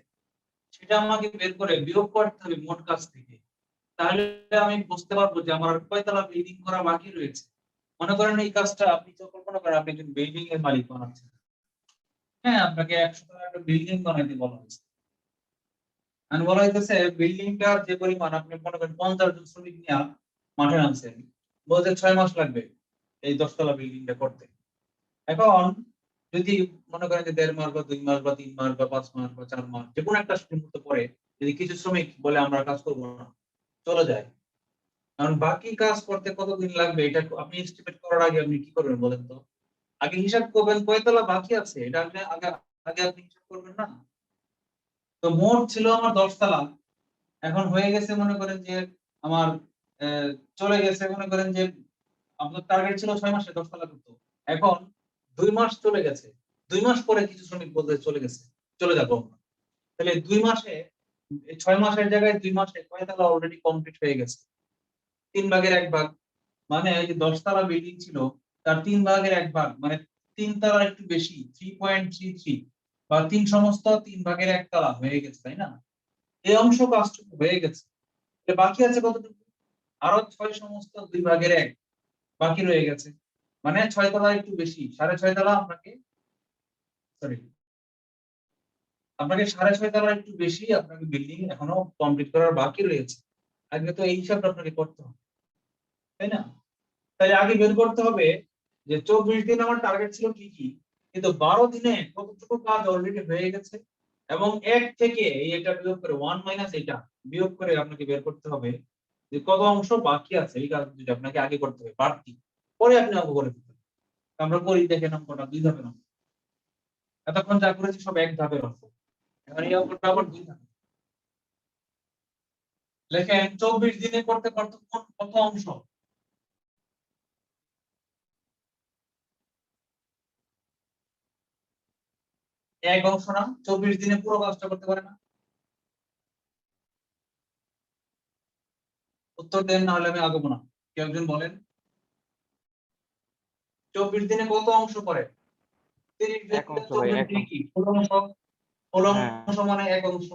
সেটা আমাকে বের করে বিয়োগ করতে হবে মোট কাজ থেকে। তাহলে আমি বুঝতে পারবো যে আমার আর কয়তলা বিল্ডিং করা বাকি রয়েছে। মনে করেন এই কাজটা আপনি তো কল্পনা করেন আপনি একজন বিল্ডিং এর মালিক বানাচ্ছেন। হ্যাঁ, আপনাকে 100 তলা একটা বিল্ডিং বানাইতে বলা হয়েছে। আর বলা হইতেছে বিল্ডিংটা যে পরিমাণ, আপনি মনে করেন 50 জন শ্রমিক নিয়ে মাঠে নামছেন, বলতে 6 মাস লাগবে এই 10 তলা বিল্ডিংটা করতে। এখন যদি মনে করেন যে 1.5 মাস বা 2 মাস বা 3 মাস বা 5 মাস বা 4 মাস যে কোনো একটা মুহূর্ত পরে যদি কিছু শ্রমিক বলে আমরা কাজ করবো না, চলে যায়, কারণ বাকি কাজ করতে কতদিন লাগবে এটা আপনি এস্টিমেট করার আগে আপনি কি করবেন বলেন তো? আগে হিসাব করবেন কয়তলা বাকি আছে, এটা আপনি আগে আগে আপনি হিসাব করবেন না? তো মোট ছিল আমার 10 তলা, এখন হয়ে গেছে মনে করেন যে আমার আহ, চলে গেছে মনে করেন যে আপনার টার্গেট ছিল 6 মাসে 10 তলা করতে, এখন 2 মাস চলে গেছে, 2 মাস পরে কিছু শ্রমিক বলতে চলে গেছে, চলে যাবো আমরা। তাহলে 2 মাসে, এই 6 মাসের জায়গায় 2 মাসে কয় তলা অলরেডি কমপ্লিট হয়ে গেছে? 3/1 ভাগ। মানে এই যে 10 তলা বিল্ডিং ছিল তার 3/1 ভাগ, মানে 3 তলার একটু বেশি, 3.33, বা 3 সমস্ত 3/1 তলা হয়ে গেছে, তাই না? এই অংশ কাজটুকু হয়ে গেছে, তাহলে বাকি আছে কতটুকু? আরো 6 সমস্ত 2/1 বাকি রয়ে গেছে, মানে 6 তলা একটু বেশি, 6.5 তলা আপনাকে, সরি, আপনাকে 6.5 তলা একটু বেশি আপনাকে বিল্ডিং এখনো কমপ্লিট করার বাকি রয়েছে। আগে তো এই হিসাবটা আপনাকে করতে হবে, তাই না? তাই আগে বের করতে হবে যে 24 দিন আমার টার্গেট ছিল কি কি, কিন্তু 12 দিনে কতটুকু কাজ অলরেডি হয়ে গেছে, এবং 1 থেকে এটা বিয়োগ করে 1 মাইনাস এটা বিয়োগ করে আপনাকে বের করতে হবে যে কত অংশ বাকি আছে। এই কাজ যদি আপনাকে আগে করতে হবে বাড়তি, পরে আপনি অঙ্ক করে দিতে হবে। আমরা করি, দেখেন অঙ্কটা 2 ধাপের অঙ্ক, এতক্ষণ যা করেছি সব 1 ধাপের অঙ্ক, এখন এই অঙ্কটা আবার 2 ধাপের। লেখেন 24 দিনে করতে কতক্ষণ, কত অংশ? এক অংশ না, 24 দিনে পুরো কাজটা করতে পারে না? উত্তর দেন, না হলে আমি আগাবো না। কেউ একজন বলেন 24 দিনে কত অংশ করে? 30 এক যোগ অংশ ভাই, 24 এক দিয়ে অংশ। কি 16 অংশ? 16 হ্যাঁ, অংশ মানে এক অংশ।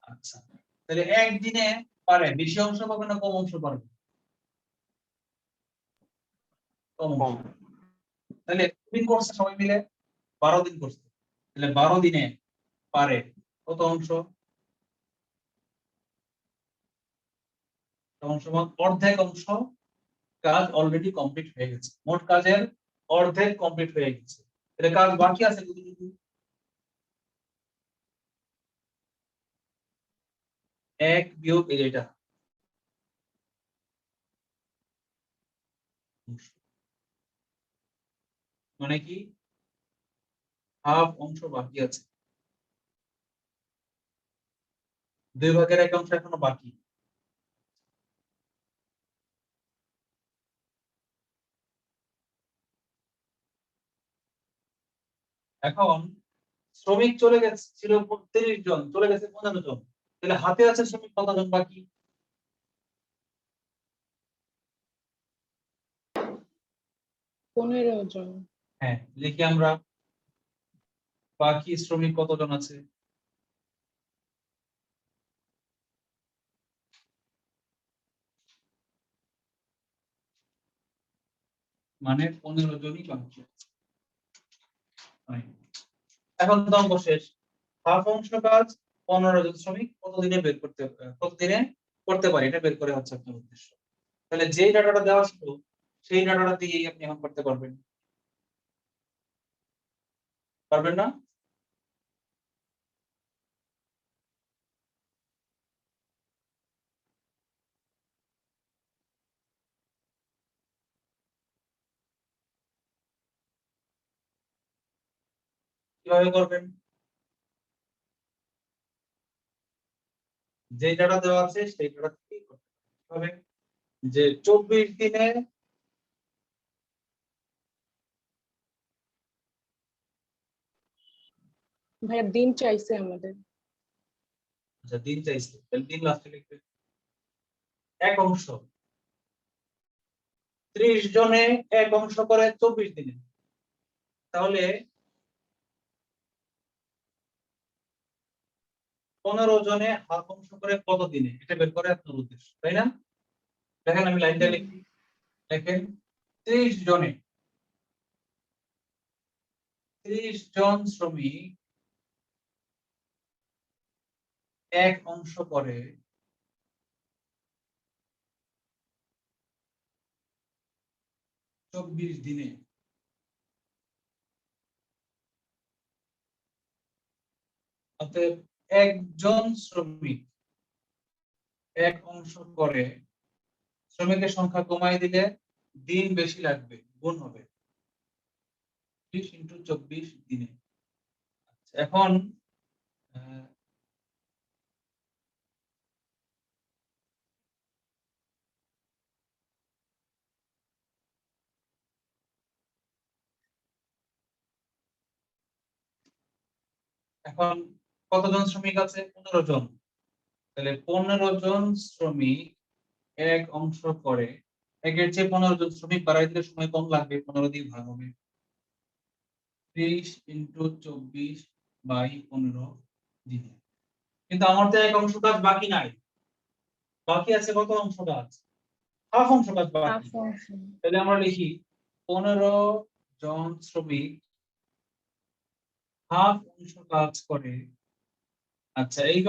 আচ্ছা, তাহলে একদিনে পারে বেশি অংশ পাবে না কম অংশ পারবে? কম অংশ। কম। তাহলে দিন করছে সবাই মিলে, 12 দিন করছে, তাহলে 12 দিনে পারে কত অংশ? অংশ মানে অর্ধেক অংশ কাজ অলরেডি কমপ্লিট হয়ে গেছে, মোট কাজের অর্ধেক কমপ্লিট হয়ে গেছে, তাহলে কাজ বাকি আছে কতটুকু? 1 বিয়োগ এটা অংশ। মানে কি, হাফ অংশ বাকি আছে, 2/1 অংশ এখনো বাকি। এখন শ্রমিক চলে গেছে ছিল 30 জন, চলে গেছে 15 জন, তাহলে হাতে আছে শ্রমিক কতজন বাকি? 15 জন। হ্যাঁ, লিখি আমরা বাকি শ্রমিক কতজন আছে। মানে 15 জনই বাকি আছে। Fine. এখন তো অঙ্ক শেষ, হাফ অংশ কাজ 15 জন শ্রমিক কতদিনে বের করতে, কতদিনে করতে পারে এটা বের করে হচ্ছে আপনার উদ্দেশ্য। তাহলে যে ডাটাটা দেওয়া ছিল সেই ডাটাটা দিয়েই আপনি এখন করতে পারবেন, পারবেন না? কিভাবে করবেন? যে ডাটা দেওয়া আছে সেই ডাটা থেকেই করতে হবে যে 24 দিনে ভাইয়া দিন চাইছে আমাদের। আচ্ছা দিন চাইছে তাহলে দিন লাস্টে লিখবে এক অংশ 30 জনে এক অংশ করে 24 দিনে তাহলে 15 জনে হাফ অংশ করে কত দিনে এটা বের করে আপনার উদ্দেশ্য তাই না দেখেন আমি লাইনটা লিখি দেখেন 30 জনে 30 জন শ্রমিক এক অংশ করে 24 দিনে অতএব একজন শ্রমিক এক অংশ করে শ্রমিকের সংখ্যা কমাই দিলে দিন বেশি লাগবে গুণ হবে 30 × 24 দিনে আচ্ছা, এখন এখন কতজন শ্রমিক আছে 15 জন তাহলে 15 জন শ্রমিক এক অংশ করে একের চেয়ে 15 জন শ্রমিক বাড়াই দিলে সময় কম লাগবে 15 দিয়ে ভাগ হবে 30 × 24/15 দিনে কিন্তু আমার তো এক অংশ কাজ বাকি নাই বাকি আছে কত অংশ কাজ হাফ অংশ কাজ বাকি তাহলে আমরা লিখি 15 জন শ্রমিক হাফ অংশ কাজ করে আচ্ছা এই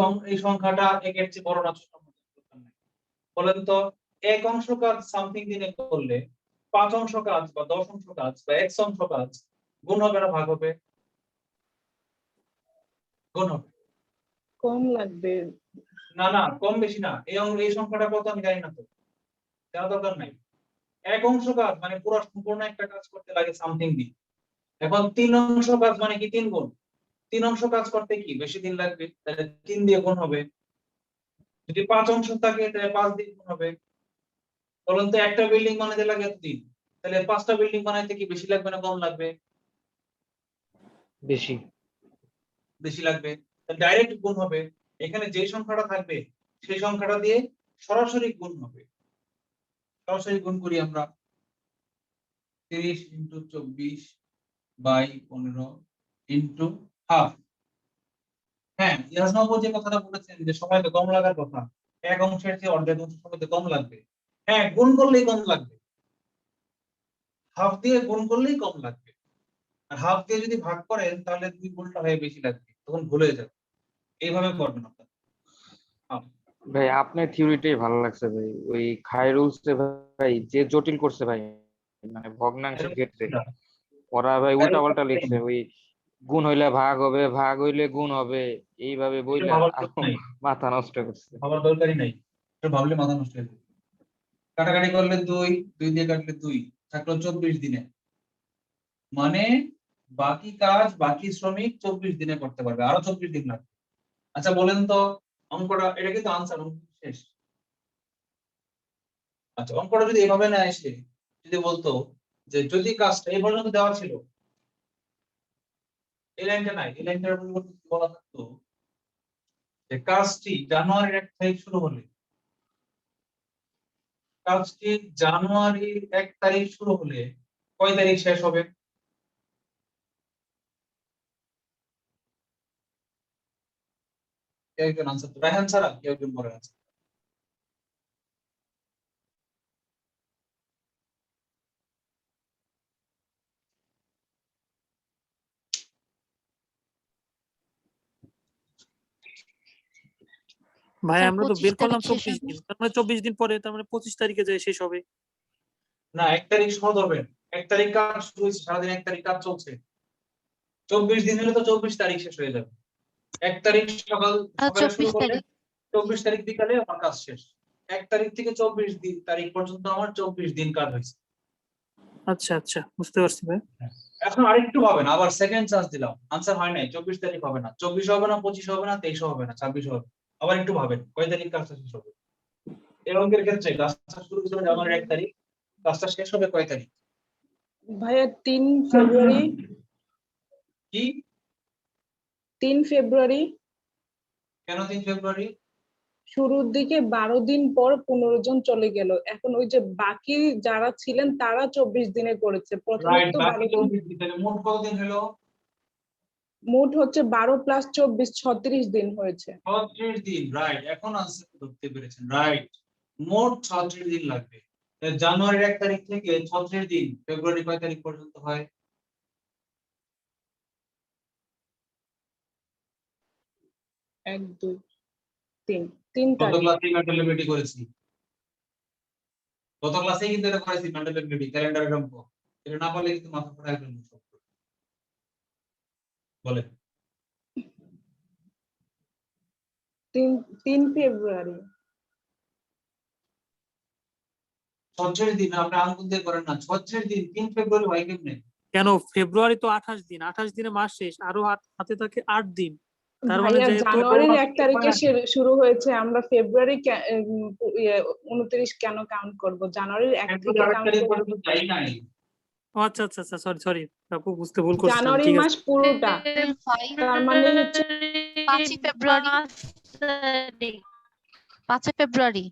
সংখ্যাটা একের চেয়ে বড় না ছোট বলেন তো এক অংশ কাজ সামথিং দিনে করলে 5 অংশ কাজ বা 10 অংশ কাজ বা x অংশ কাজ গুণ হবে না ভাগ হবে গুণ হবে কম লাগবে। না না কম বেশি না এই সংখ্যাটা কত আমি জানি না তো জানা দরকার নাই এক অংশ কাজ মানে পুরো সম্পূর্ণ একটা কাজ করতে লাগে সামথিং দিন এখন 3 অংশ কাজ মানে কি 3 গুণ 3 অংশ কাজ করতে কি বেশি দিন লাগবে তাহলে 3 দিয়ে গুণ হবে যদি 5 অংশ থাকে তাহলে 5 দিয়ে গুণ হবে বলুন তো একটা বিল্ডিং বানাতে লাগে এত দিন তাহলে 5টা বিল্ডিং বানাইতে কি বেশি লাগবে না কম লাগবে বেশি। বেশি লাগবে ডাইরেক্ট গুণ হবে এখানে যে সংখ্যাটা থাকবে সেই সংখ্যাটা দিয়ে সরাসরি গুণ হবে সরাসরি গুণ করি আমরা 30 × 24/15 ইনটু হাফ হ্যাঁ ইয়াসমাবু যে কথাটা বলেছেন যে সময় তো কম লাগার কথা এক অংশের চেয়ে অর্ধেক অংশ সময় তো কম লাগবে হ্যাঁ গুণ করলেই কম লাগবে হাফ দিয়ে গুণ করলেই কম লাগবে আর হাফ দিয়ে যদি ভাগ করেন তাহলে দুই গুণটা হয়ে বেশি লাগবে তখন ভুলে যাবে এইভাবে করবেন আপনারা ভাই আপনার থিওরিটাই ভালো লাগছে ভাই ওই খাই রুলস ভাই যে জটিল করছে ভাই মানে ভগ্নাংশের ক্ষেত্রে ওরা ভাই উল্টা পাল্টা লিখছে ওই গুণ হইলে ভাগ হবে ভাগ হইলে গুণ হবে এইভাবে বইলা মাথা নষ্ট করছে ভাবার দরকারই নাই এটা ভাবলে মাথা নষ্ট হয়ে যাবে কাটাকাটি করলে 2 দিয়ে কাটলে 2 থাকলো 24 দিনে মানে বাকি কাজ বাকি শ্রমিক 24 দিনে করতে পারবে আরো 24 দিন লাগবে আচ্ছা বলেন তো অঙ্কটা এটা কিন্তু আনসার শেষ আচ্ছা অঙ্কটা যদি এভাবে না এসে যদি বলতো যে যদি কাজটা এই পর্যন্ত দেওয়া ছিল এই লাইনটা নাই এই লাইনটার পরিবর্তে বলা থাকতো যে কাজটি জানুয়ারির 1 তারিখ শুরু হলে কাজটি জানুয়ারির 1 তারিখ শুরু হলে কয় তারিখ শেষ হবে কেউ একজন আনসার রায়হান ছাড়া কেউ একজন বলেন আছে ভাই স্যার আমরা তো 25 বের করলাম তারিখ শেষ 24 হবে। দিন, তার মানে 24 দিন পরে তার মানে 25 তারিখে যায় শেষ হবে। না 1 তারিখ সহ ধরবেন 1 তারিখ কাজ শুরু হয়েছে সারাদিন 1 তারিখ কাজ চলছে 24 দিন হলে তো 24 তারিখ শেষ হয়ে যাবে 1 তারিখ সকালে শুরু 24 করলে তারিখ 24 তারিখ বিকালে আমার কাজ শেষ 1 তারিখ থেকে 24 তারিখ পর্যন্ত আমার 24 দিন কাজ হয়েছে আচ্ছা আচ্ছা বুঝতে পারছি ভাই। এখন আরেকটু ভাবেন আবার সেকেন্ড চান্স দিলাম আনসার হয় নাই 24 তারিখ হবে না 24 হবে না 25 হবে না 23 হবে না 26 হবে আবার একটু ভাবেন কয় তারিখ কাজটা শেষ হবে? এই অঙ্কের ক্ষেত্রে কাজটা শুরু হয়েছিল জানুয়ারির 1 তারিখ, কাজটা শেষ হবে কয় তারিখ? ভাইয়া 3 ফেব্রুয়ারি। কি 3 ফেব্রুয়ারি। কেন 3 ফেব্রুয়ারি? শুরুর দিকে 12 দিন পর 15 জন চলে গেল, এখন ওই যে বাকি যারা ছিলেন তারা 24 দিনে করেছে, প্রথমে রাইট, তো বাকি 12 দিন। 24 দিন, তাহলে মোট কতদিন হলো? মোট হচ্ছে 12 + 24 36 দিন হয়েছে। 36 দিন, রাইট। এখন আনসার ধরতে পেরেছেন, রাইট। মোট 36 দিন লাগবে। তাহলে জানুয়ারির 1 তারিখ থেকে 36 দিন ফেব্রুয়ারি কয় তারিখ পর্যন্ত হয়? 1 2 3 3 গত তারিখ। ক্লাসে মেন্টালিটি করেছি, গত ক্লাসেই কিন্তু এটা করেছি মেন্টালিটি ক্যালেন্ডারের অঙ্ক। এটা না পারলে কিন্তু মাথা ফাটায় ফেলবো সব। বলে 3 ফেব্রুয়ারি। 36 দিন, আপনি আঙ্গুল দিয়ে করেন না, 36 দিন 3 ফেব্রুয়ারি হয় কেমনে? কেন ফেব্রুয়ারি তো 28 দিন, 28 দিনে মাস শেষ, আরো হাতে থাকে 8 দিন। তার মানে ভাইয়া যেহেতু জানুয়ারির 1 তারিখে হয় না। শুরু হয়েছে, আমরা ফেব্রুয়ারি 29 কেন কাউন্ট করব? জানুয়ারির 1 থেকে ফেব্রুয়ারি 1 কাউন্ট তারিখ করব। পর্যন্ত যাই নাই। ও আচ্ছা আচ্ছা আচ্ছা, সরি সরি আপু, বুঝতে ভুল করছিলাম, জানুয়ারি ঠিক মাস আছে। পুরোটা, তার মানে হচ্ছে 5ই ফেব্রুয়ারি। 5 ফেব্রুয়ারি।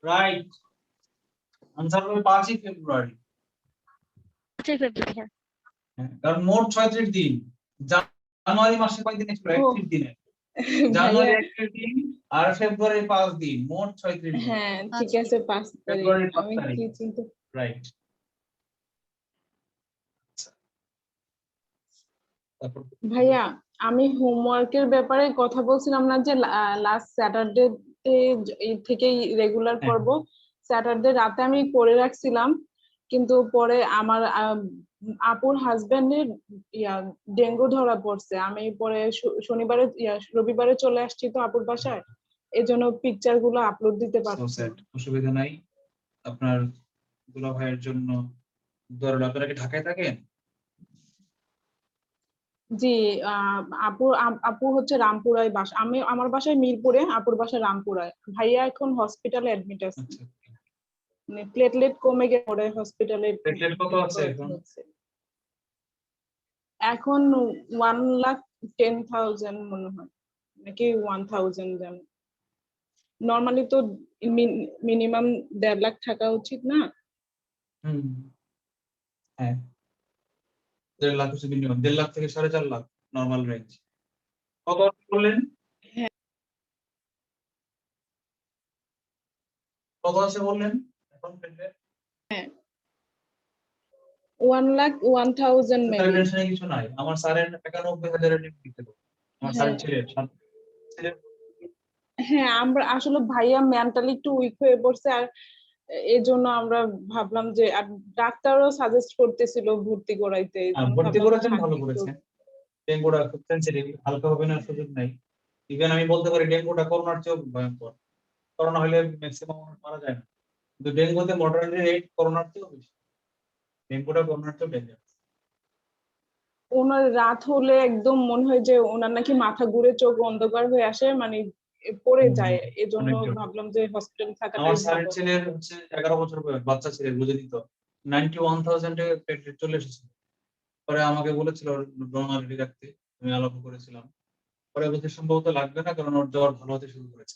রাইট, আনসার হবে 5ই ফেব্রুয়ারি। কারণ মোট 36 দিন। জানুয়ারি মাসে কয় দিন ছিল? ও 31 দিনে। ভাইয়া, জানুয়ারি 31 দিন আর ফেব্রুয়ারি 5 দিন, মোট 36 দিন। হ্যাঁ ঠিক 5 আছে, 5 তারিখ। ফেব্রুয়ারি 5 আমি তারিখ, কি চিন্তা, রাইট। তারপর ভাইয়া আমি হোমওয়ার্কের ব্যাপারে কথা বলছিলাম না, যে লাস্ট স্যাটারডে থেকেই রেগুলার হ্যাঁ, করব। স্যাটারডে রাতে আমি করে রাখছিলাম, কিন্তু পরে আমার আপুর হাজবেন্ডের ডেঙ্গু ধরা পড়ছে। আমি পরে শনিবারে রবিবারে চলে আসছি তো আপুর বাসায়, এজন্য পিকচার গুলো আপলোড দিতে so পারছি sad, না। অসুবিধা নাই। আপনার দুলা ভাইয়ের জন্য দোয়া রইলো। আপনারা কি ঢাকায় থাকেন? জি, আপু আপু হচ্ছে রামপুরায় বাসা, আমি আমার বাসায় মিরপুরে, আপুর বাসা রামপুরায়। ভাইয়া এখন হসপিটালে অ্যাডমিট আছে, আচ্ছা, মানে প্লেটলেট কমে গিয়ে পরে হসপিটালে প্লেটলেট কত আছে এখন? এখন 1,10,000 মনে হয়, নাকি 1,000 যেন। নর্মালি তো মিনিমাম 1.5 লাখ থাকা উচিত না? হুম, হ্যাঁ, 1.5 লাখ হচ্ছে মিনিমাম, 1.5 লাখ থেকে 4.5 লাখ নরমাল রেঞ্জ। কত বললেন? কত আছে বললেন এখন প্লেটলেট? 1,01,000 তাহলে মেবি। টেনশনের কিছু নাই, আমার স্যারের 91,000 এর লিমিট দিতে, আমার স্যারের ছেলের হ্যাঁ, আমরা আসলে ভাইয়া মেন্টালি একটু উইক হয়ে পড়ছে, আর এই জন্য আমরা ভাবলাম যে, আর ডাক্তারও সাজেস্ট করতেছিল ভর্তি করাইতে, এই জন্য ভর্তি ভাবলাম করেছেন, থাক ভালো একটু। করেছেন। ডেঙ্গুটা খুব সেনসিটিভ, হালকা হবে না সুযোগ নাই। ইভেন আমি বলতে পারি ডেঙ্গুটা করোনার চেয়েও ভয়ঙ্কর। করোনা হলে ম্যাক্সিমাম মারা যায় না, কিন্তু ডেঙ্গুতে মর্টালিটি রেট করোনার চেয়েও বেশি। ডেঙ্গুটা করোনার চেয়েও ডেঞ্জারাস। ওনার রাত হলে একদম মনে হয় যে ওনার নাকি মাথা ঘুরে, চোখ অন্ধকার হয়ে আসে, মানে পড়ে যায়, এজন্য অনেক জটিল। ভাবলাম যে হসপিটাল আমার থাকাটাই স্যারের ভালো। ছেলের হচ্ছে 11 বছর বয়স, বাচ্চা ছেলে, বুঝে নিত 91,000 এ প্লেটলেট চলে এসেছিল। পরে আমাকে বলেছিল ডোনার রেডি রাখতে, আমি আলাপ করেছিলাম। পরে বলতে সম্ভবত লাগবে না, কারণ ওর জ্বর ভালো হতে শুরু করেছে।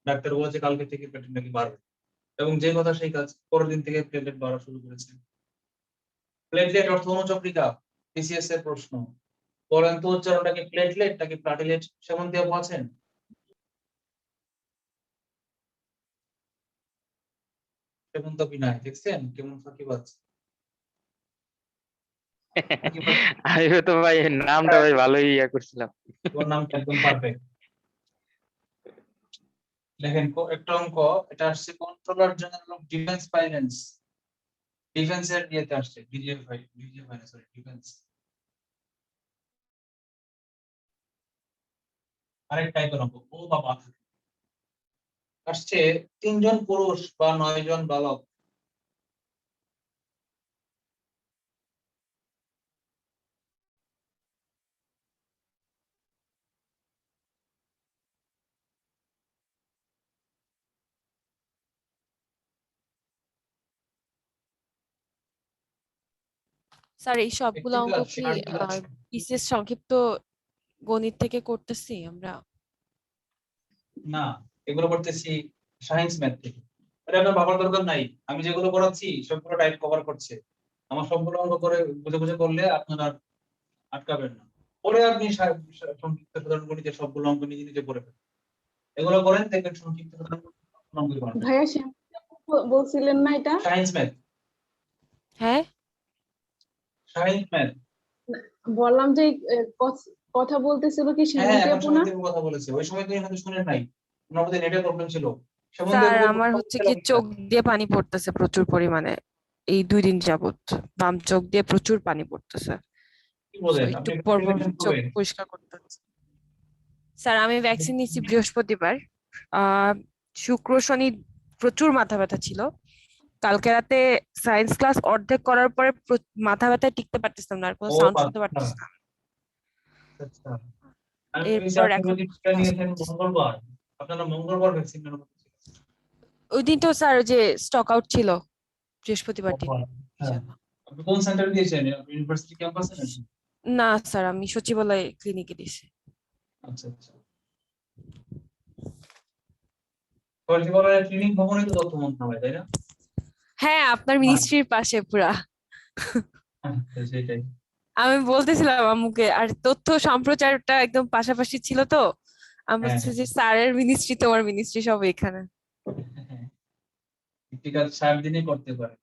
ডাক্তার বলেছে কালকে থেকে প্লেটলেট নাকি বাড়বে, এবং যে কথা সেই কাজ, পরের দিন থেকে প্লেটলেট বাড়া শুরু করেছে। প্লেটলেট অর্থ অনুচক্রিকা, বিসিএস এর প্রশ্ন। বলেন তো উচ্চারণটা কি প্লেটলেট নাকি প্লাটিলেট? সেমন্তি আপু আছেন? সেমন্ত আপনি নাই, দেখছেন কেমন ফাঁকিবাজ। আমি তো ভাই নামটা ভাই ভালোই ইয়া করছিলাম। ওর নামটা একদম পারফেক্ট। দেখেন একটা অঙ্ক, এটা আসছে controller general of defence finance, ডিফেন্সের ইয়েতে আসছে, ডিজিএফআই না, সরি, ডিফেন্স। আরেক টাইপের অঙ্ক, ও বাবা। আসছে 3 জন পুরুষ বা 9 জন বালক স্যার এই সবগুলো অঙ্ক প্র্যাকটিক্যাল কি ষাট দিন আছে। বিশেষ সংক্ষিপ্ত গণিত থেকে করতেছি আমরা? না, এগুলো করতেছি সায়েন্স ম্যাথ থেকে। এটা আপনার ভাবার দরকার নাই, আমি যেগুলো পড়াচ্ছি সবগুলো টাইপ কভার করছে। আমার সবগুলো অঙ্ক করে বুঝে বুঝে করলে আপনার আর আটকাবেন না। পরে আপনি সংক্ষিপ্ত সাধারণ গণিতের সবগুলো অঙ্ক নিজে নিজে পড়ে ফেলবেন। এগুলো করেন, দেখবেন সংক্ষিপ্ত সাধারণ গণিত অঙ্ক পারবেন। ভাইয়া বলছিলেন না এটা? সায়েন্স ম্যাথ, হ্যাঁ সায়েন্স ম্যাথ। বললাম যে কথা বলতেছিল কি হ্যাঁ, সেমন্তি এখন আপু না? সমিতির কথা বলেছে, ওই সময় তুমি হয়তো শুনেন নাই, ওনার মধ্যে নেটের প্রবলেম ছিল। সেমন্তি স্যার, আপুকে আমার হচ্ছে কি চোখ দিয়ে পানি পড়তেছে প্রচুর পরিমাণে এই 2 দিন যাবত। বাম চোখ দিয়ে প্রচুর পানি পড়তেছে। কি বলেন, একটু আপনি পর পর vaccination চোখ করবেন? পরিষ্কার করতে হচ্ছে। স্যার আমি ভ্যাকসিন নিয়েছি বৃহস্পতিবার। আহ শুক্র শনি প্রচুর মাথা ব্যথা ছিল। কালকে রাতে সায়েন্স ক্লাস অর্ধেক করার পরে মাথা ব্যথায় টিকতে পারতেছিলাম না, আর কোনো ও সাউন্ড শুনতে আচ্ছা পারতেছিলাম না। আচ্ছা। আমি ভেবেছি এরপর আপনি এখন যদি টিকা ক্লাস নিয়েছেন করতেছি। মঙ্গলবার, আপনারা মঙ্গলবার ভ্যাকসিন নেওয়ার কথা ছিল। ওই দিন তো স্যার ওই যে স্টক আউট ছিল বৃহস্পতিবার দিন। হ্যাঁ, আপনি কোন সেন্টারে দিয়েছেন, ইউনিভার্সিটি ক্যাম্পাসে নাকি? না স্যার, আমি সচিবালয় ক্লিনিকে দিছি। আচ্ছা আচ্ছা। সচিবালয়ের ক্লিনিক ভবনই তো তথ্য মন্ত্রণালয়, তাই না? হ্যাঁ, আপনার মিনিস্ট্রির পাশে পুরা। আচ্ছা, সেটাই। আমি বলতেছিলাম আম্মুকে, আর তথ্য সম্প্রচারটা একদম পাশাপাশি ছিল তো আমি হ্যাঁ, বলছি যে স্যারের মিনিস্ট্রি তোমার মিনিস্ট্রি সব এখানে। হ্যাঁ, একটি কাজ 60 দিনে করতে পারে।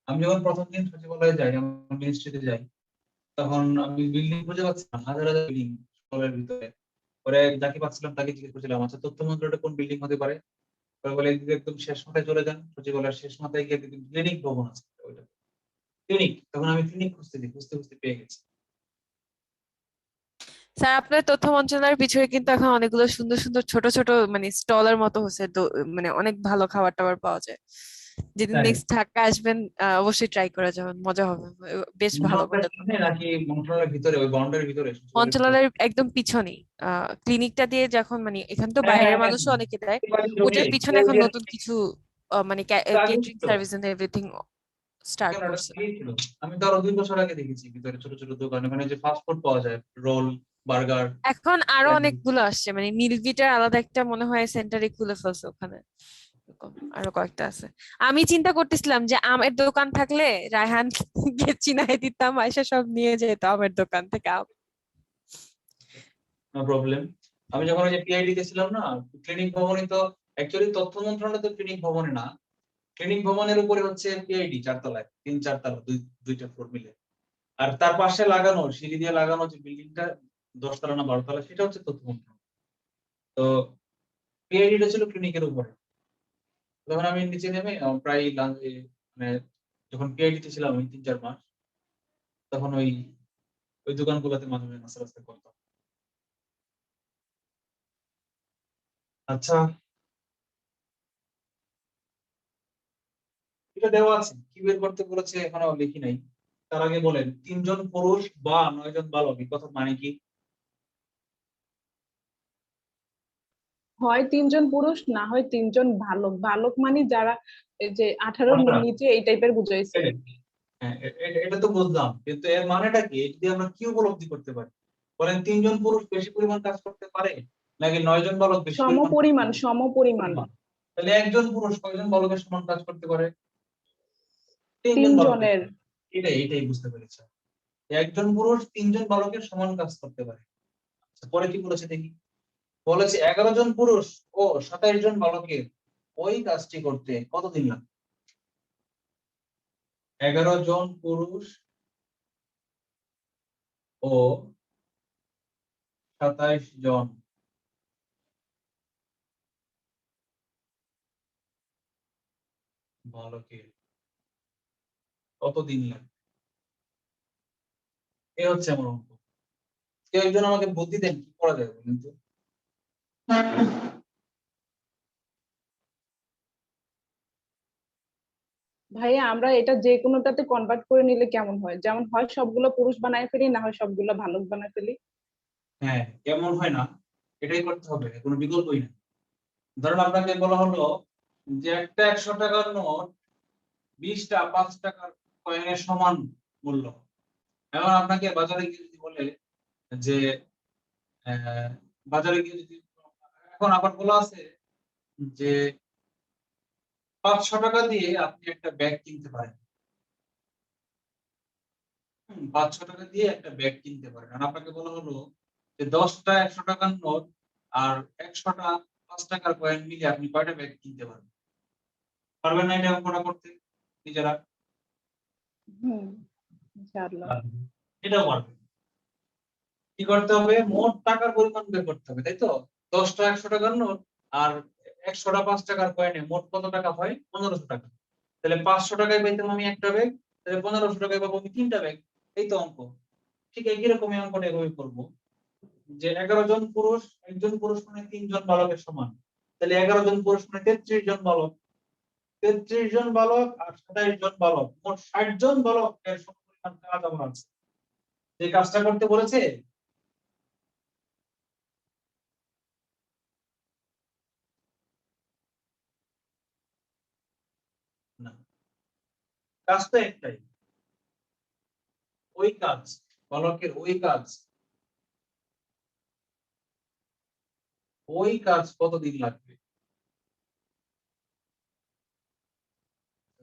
আমি যখন প্রথম দিন সচিবালয়ে যাই, আমার মিনিস্ট্রিতে যাই, তখন আমি বিল্ডিং খুঁজে পাচ্ছিলাম, হাজার হাজার বিল্ডিং সচিবালয়ের ভিতরে। পরে যাকে পাচ্ছিলাম তাকে জিজ্ঞেস করছিলাম, আচ্ছা তথ্য মন্ত্রণালয়টা কোন বিল্ডিং হতে পারে? পরে বলে এদিকে একদম শেষ মাথায় চলে যান, সচিবালয়ের শেষ মাথায় গিয়ে দেখবেন ক্লিনিক ভবন আছে ওইটা, ক্লিনিক। তখন আমি ক্লিনিক খুঁজতেছি, খুঁজতে খুঁজতে পেয়ে গেছি। স্যার আপনার তথ্য মন্ত্রণালয়ের পিছনে কিন্তু এখন অনেকগুলো সুন্দর সুন্দর ছোট ছোট মানে স্টলের মতো হচ্ছে, মানে অনেক ভালো খাবার টাবার পাওয়া যায়। যেদিন তাই নেক্সট ঢাকা আসবেন অবশ্যই ট্রাই করে যাবেন, মজা হবে। বেশ ভালো করে। মন্ত্রণালয়ের সামনে নাকি মন্ত্রণালয়ের ভিতরে, ওই বাউন্ডারির ভিতরে, সচিবালয়ের ভিতরে? মন্ত্রণালয়ের একদম পিছনেই ক্লিনিকটা দিয়ে, যখন মানে এখানে তো হ্যাঁ বাইরের হ্যাঁ হ্যাঁ, মানুষও অনেকে দেয়। এই বাড়ি ঢুকে, ওটার পিছনে ওই এখন যে নতুন কিছু মানে এটা আগে কেটারিং ছিল। সার্ভিস এন্ড এভরিথিং স্টার্ট কেন, এটা করছে। আগেই ছিল। আমি তো আরো 2 বছর আগে দেখেছি ভিতরে ছোট ছোট দোকান, ওখানে যে ফাস্ট ফুড পাওয়া যায়, রোল, বার্গার। এখন আরো অনেকগুলো আসছে, মানে মিল্কবিটার আলাদা একটা মনে হয় সেন্টারে খুলে ফেলছে ওখানে। এরকম আরো কয়েকটা আছে। আমি চিন্তা করতেছিলাম যে আমের দোকান থাকলে রায়হানকে চিনাই দিতাম, আয়সা সব নিয়ে যেত আমের দোকান থেকে আম। No problem. আমি যখন ওই যে পিআইডি তে ছিলাম না, ক্লিনিক ভবনে তো অ্যাকচুয়ালি তথ্য মন্ত্রণালয় তো ক্লিনিক ভবনে না, ক্লিনিক ভবনের উপরে হচ্ছে পিআইডি 4 তলায়, 3-4 তলা, দুইটা ফ্লোর মিলে। আর তার পাশে লাগানো সিঁড়ি দিয়ে লাগানো যে বিল্ডিংটা 10 তলা না 12 তলা, সেটা হচ্ছে তথ্য মন্ত্রণালয়। তো পিআইডিটা ছিল ক্লিনিকের উপরে। তখন আমি নিচে নেমে প্রায় মানে যখন পিআইডি তে ছিলাম ওই 3-4 মাস, তখন ওই ওই দোকানগুলোতে মাঝে মাঝে নাস্তা টাস্তা করতাম। আচ্ছা, এটা দেওয়া আছে, কি বের করতে বলেছে এখনো লিখি নাই। তার আগে বলেন 3 জন পুরুষ বা 9 জন বালক, এই কথার মানে কি? হয় 3 জন পুরুষ, না হয় 3 জন বালক। বালক মানে যারা এই যে 18-র আচ্ছা, নিচে, এই টাইপের বুঝাইছে। হ্যাঁ, এটা তো বুঝলাম, কিন্তু এর মানেটা কি? এটা দিয়ে আমরা কি উপলব্ধি করতে পারি? বলেন 3 জন পুরুষ বেশি পরিমাণ কাজ করতে পারে, নাকি 9 জন বালক বেশি পরিমাণ কাজ সমপরিমাণ, করতে সমপরিমাণ। পারে? তাহলে একজন পুরুষ কয়জন বালকের সমান কাজ করতে পারে? 3 জন 3 বালকের জনের। সমান। এটাই বুঝতে পেরেছি। একজন পুরুষ 3 জন বালকের সমান কাজ করতে পারে। আচ্ছা, পরে কি বলেছে দেখি? বলেছে 11 জন পুরুষ ও 27 জন বালকের ওই কাজটি করতে কতদিন লাগবে? 11 জন পুরুষ ও 27 জন বালকের কতদিন লাগবে? এ হচ্ছে আমার অঙ্ক। কেউ একজন আমাকে বুদ্ধি দেন, কি করা যাবে বলুন তো? ভাইয়া আমরা এটা যে কোনোটাতে কনভার্ট করে নিলে কেমন হয়? যেমন হয় সবগুলো পুরুষ বানায় ফেলি, না হয় সবগুলো বালক বানায় ফেলি। হ্যাঁ, কেমন হয় না, এটাই করতে হবে, কোনো বিকল্পই নেই। ধরুন আপনাকে বলা হলো যে একটা 100 টাকার নোট 20টা 5 টাকার কয়েনের সমান মূল্য। এখন আপনাকে বাজারে গিয়ে যদি বলে যে বাজারে গিয়ে যদি এখন আবার বলা আছে যে 500 টাকা দিয়ে আপনি একটা ব্যাগ কিনতে পারেন। 500 টাকা দিয়ে একটা ব্যাগ কিনতে পারেন। আর আপনাকে বলা হলো যে 10টা 100 টাকার নোট আর 100টা 5 টাকার কয়েন মিলে আপনি কয়টা ব্যাগ কিনতে পারবেন? পারবেন না এটা অঙ্কটা করতে নিজেরা? ইনশাআল্লাহ। এটাও পারবেন। কি করতে হবে? মোট টাকার পরিমাণ বের করতে হবে, তাই তো? 10টা 100 টাকার নোট আর 100টা 5 টাকার কয়েনে মোট কত টাকা হয়? 1500 টাকা। তাহলে 500 টাকায় পাইতাম আমি একটা ব্যাগ, তাহলে 1500 টাকায় পাবো আমি 3টা ব্যাগ। এই তো অঙ্ক। ঠিক একই রকমই অঙ্কটা এভাবে করব যে 11 জন পুরুষ, একজন পুরুষ মানে 3 জন বালকের সমান। তাহলে 11 জন পুরুষ মানে 33 জন বালক। 33 জন বালক আর 27 জন বালক, মোট 60 জন বালক এর সমপরিমাণ কাজ আমার আছে। যে কাজটা করতে বলেছে না, কাজ তো একটাই, ওই কাজ, বালকের ওই কাজ কতদিন লাগবে?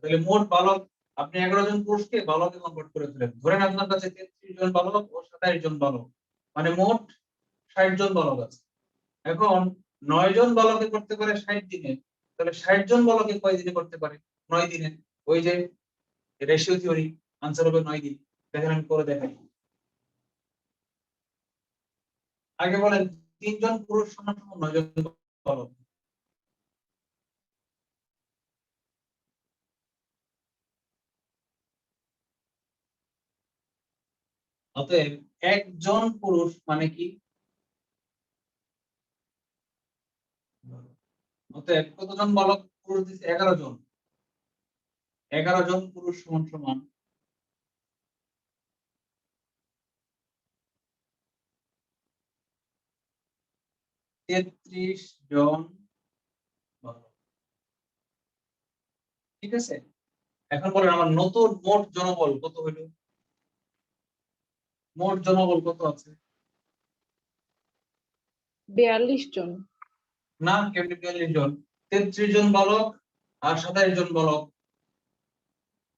তাহলে মোট বালক, আপনি 11 জন পুরুষকে বালকে কনভার্ট করে ফেলেন। ধরেন আপনার কাছে 33 জন বালক ও 27 জন বালক, মানে মোট 60 জন বালক আছে। এখন 9 জন বালকে করতে পারে 60 দিনে, তাহলে 60 জন বালকে কয় দিনে করতে পারে? 9 দিনে। ওই যে রেশিও থিওরি, আনসার হবে 9 দিন। দেখেন আমি করে দেখাই। আগে বলেন 3 জন পুরুষ সমান সমান 9 জন বালক। অতএব একজন পুরুষ মানে কি? অতএব কতজন বালক পুরুষ দিচ্ছে? 11 জন। 11 জন পুরুষ সমান সমান 33 জন বালক। ঠিক আছে, এখন বলেন আমার নতুন মোট জনবল কত হইল? মোট জনবল কত আছে? 42 জন। না, কেমনি 42 জন? 33 জন বালক আর 27 জন বালক,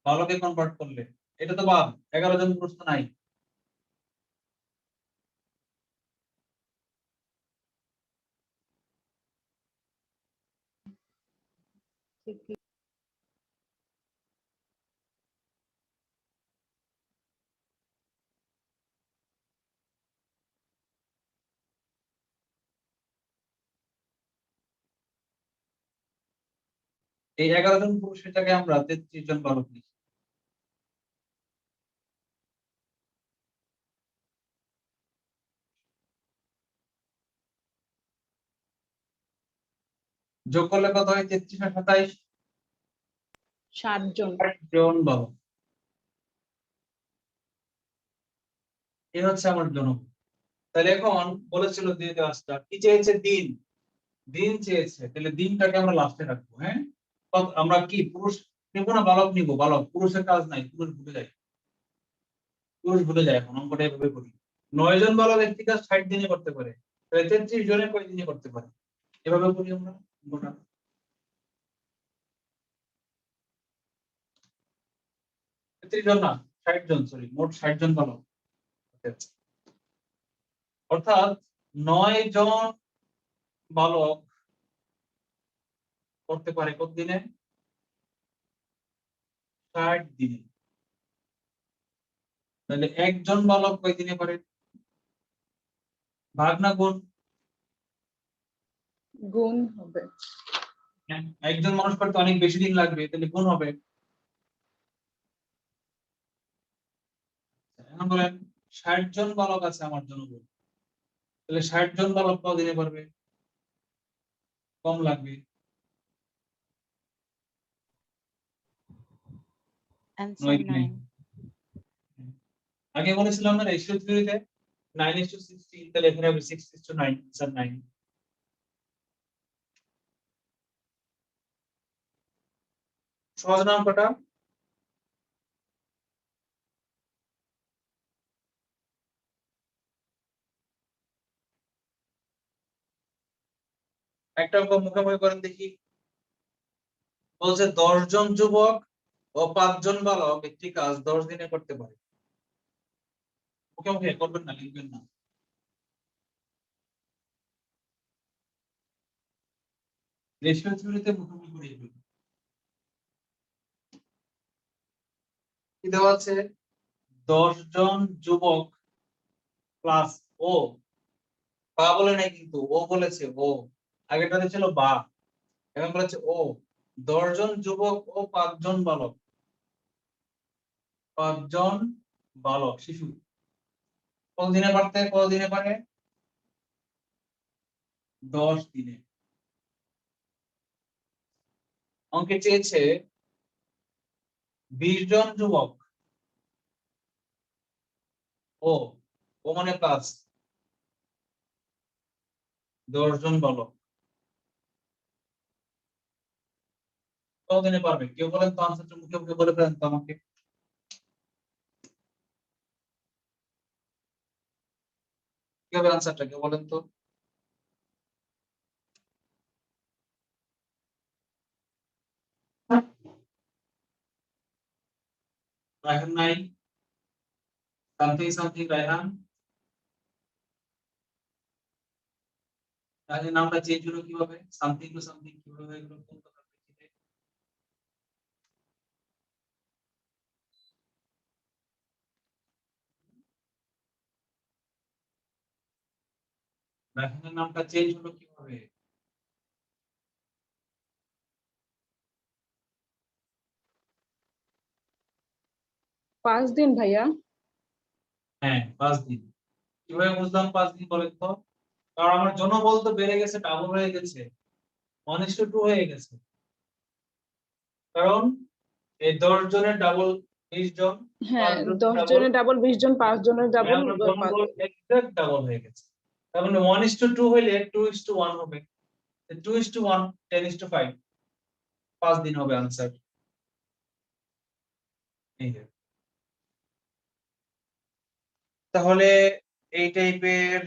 বালকে কনভার্ট করলে এটা তো বাদ, 11 জন পুরুষ তো নাই। এই 11 জন পুরুষের জায়গায় আমরা 33 জন বালক নিই। যোগ করলে কত হয়? 33 আর 27, 60 জন। 60 জন বালক। এই হচ্ছে আমার জনবল। তাহলে এখন বলেছিল দিয়ে কাজটা কি চেয়েছে? দিন। দিন চেয়েছে, তাহলে দিনটাকে আমরা লাস্টে রাখবো। হ্যাঁ, আমরা কি পুরুষ নিব না বালক নিব? বালক। পুরুষের কাজ নাই, পুরুষ ভুলে যায়, এখন অঙ্কটা এভাবে করি। 9 জন বালক একটি কাজ 60 দিনে করতে পারে, তাহলে 33 জনে কয় দিনে করতে পারে? এভাবে করি আমরা অঙ্কটা। 33 জন না, 60 জন, সরি, মোট 60 জন বালক। অর্থাৎ 9 জন বালক করতে পারে কত দিনে? 60 দিনে। তাহলে একজন বালক কয় দিনে পারে? ভাগ না গুণ? গুণ হবে। হ্যাঁ, একজন মানুষ করতে অনেক বেশি দিন লাগবে, তাহলে গুণ হবে। এখন বলেন 60 জন বালক আছে আমার জনবল, তাহলে 60 জন বালক কদিনে পারবে? কম লাগবে। Answer 9 দিনে। 9. আগে বলেছিলাম না রেশিও থিওরিতে 9:16, তাহলে এখানে হবে 6:9, স্যার 9। সহজ না অঙ্কটা? একটা অঙ্ক মুখোমুখি করেন দেখি। বলছে 10 জন যুবক ও 5 জন বালক একটি কাজ 10 দিনে করতে পারে। মুখোমুখি করবেন না, লিখবেন না। রেশিও থিওরিতে মুখোমুখি করিয়ে ফেলবেন। কি দেওয়া আছে? 10 জন যুবক প্লাস ও, বা বলে নাই কিন্তু, ও বলেছে, ও আগেরটাতে ছিল বা, এখন বলেছে ও। 10 জন যুবক ও 5 জন বালক, 5 জন বালক শিশু কতদিনে পারে? 10 দিনে। অঙ্কে চেয়েছে 20 জন যুবক ও, ও মানে প্লাস 10 জন বালক কতদিনে পারবে? কেউ বলেন তো, আনসারটা মুখে মুখে বলে ফেলেন তো আমাকে। কি হবে আনসারটা, কেউ বলেন তো? রায়হান নাই? সামথিং রায়হান। তাহলে নামটা চেঞ্জ হলো কিভাবে? সামথিং টু সামথিং কিভাবে হয়ে গেল? কোন কথার প্রেক্ষিতে? রায়হানের নামটা চেঞ্জ হলো কিভাবে? 5 দিন ভাইয়া। হ্যাঁ, 5 দিন। কিভাবে বুঝলাম 5 দিন বলেন তো? কারণ আমার জনবল তো বেড়ে গেছে, ডাবল হয়ে গেছে, 1:2 হয়ে গেছে। কারণ এই 10 জনের ডাবল 20 জন, হ্যাঁ, 5 জনের 10 ডাবল, জনের ডাবল 20 জন, 5 জনের ডাবল আমার জনবল এক্সাক্ট ডাবল হয়ে গেছে। তার মানে 1:2 হইলে 2:1 হবে। 2:1 10:5, 5 দিন হবে আনসার। এই যে। তাহলে এই টাইপের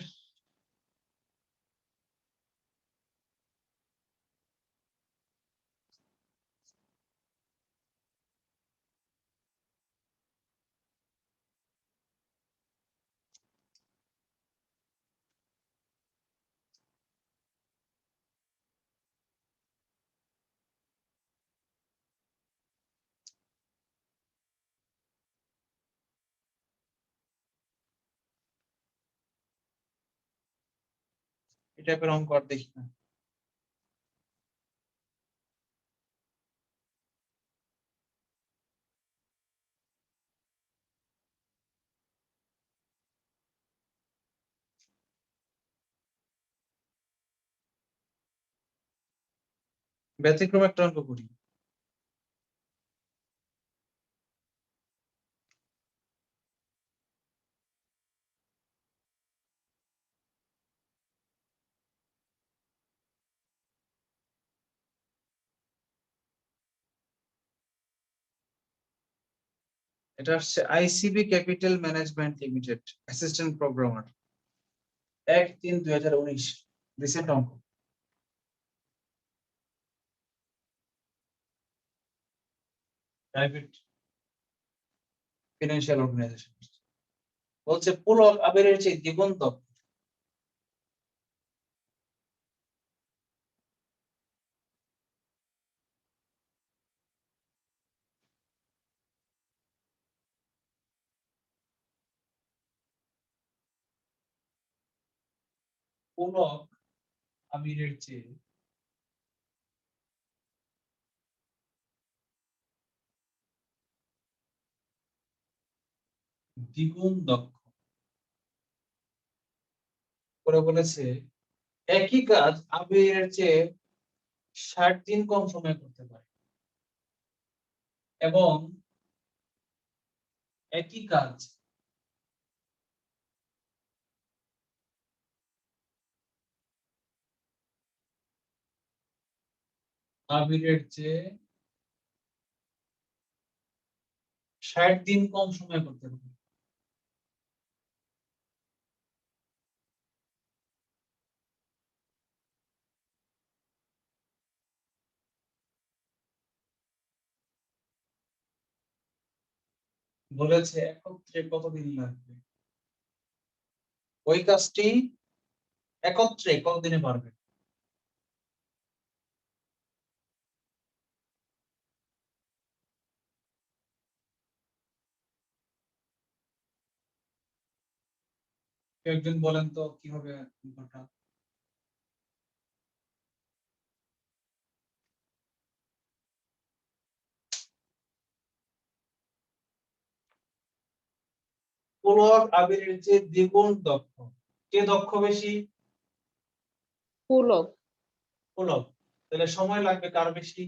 অঙ্ক আর দেখি না। ব্যতিক্রম একটা অঙ্ক করি। এটা হচ্ছে ICB capital management limited, assistant programmer, 1/3/2019, recent অঙ্ক। Private financial organisation. বলছে পুলক আবিরের চেয়ে দ্বিগুণ দক্ষ। পুলক আবিরের চেয়ে দ্বিগুণ দক্ষ করে বলেছে একই কাজ আবিরের চেয়ে 60 দিন কম সময়ে করতে পারে, এবং একই কাজ আবিরের চেয়ে 60 দিন কম সময়ে করতে পারে। বলেছে একত্রে কতদিন লাগবে, ওই কাজটি একত্রে কতদিনে পারবে? কেউ একজন বলেন তো কি হবে অঙ্কটা? পুলক আবিরের চেয়ে দ্বিগুণ দক্ষ, কে দক্ষ বেশি? পুলক। পুলক। তাহলে সময় লাগবে কার বেশি?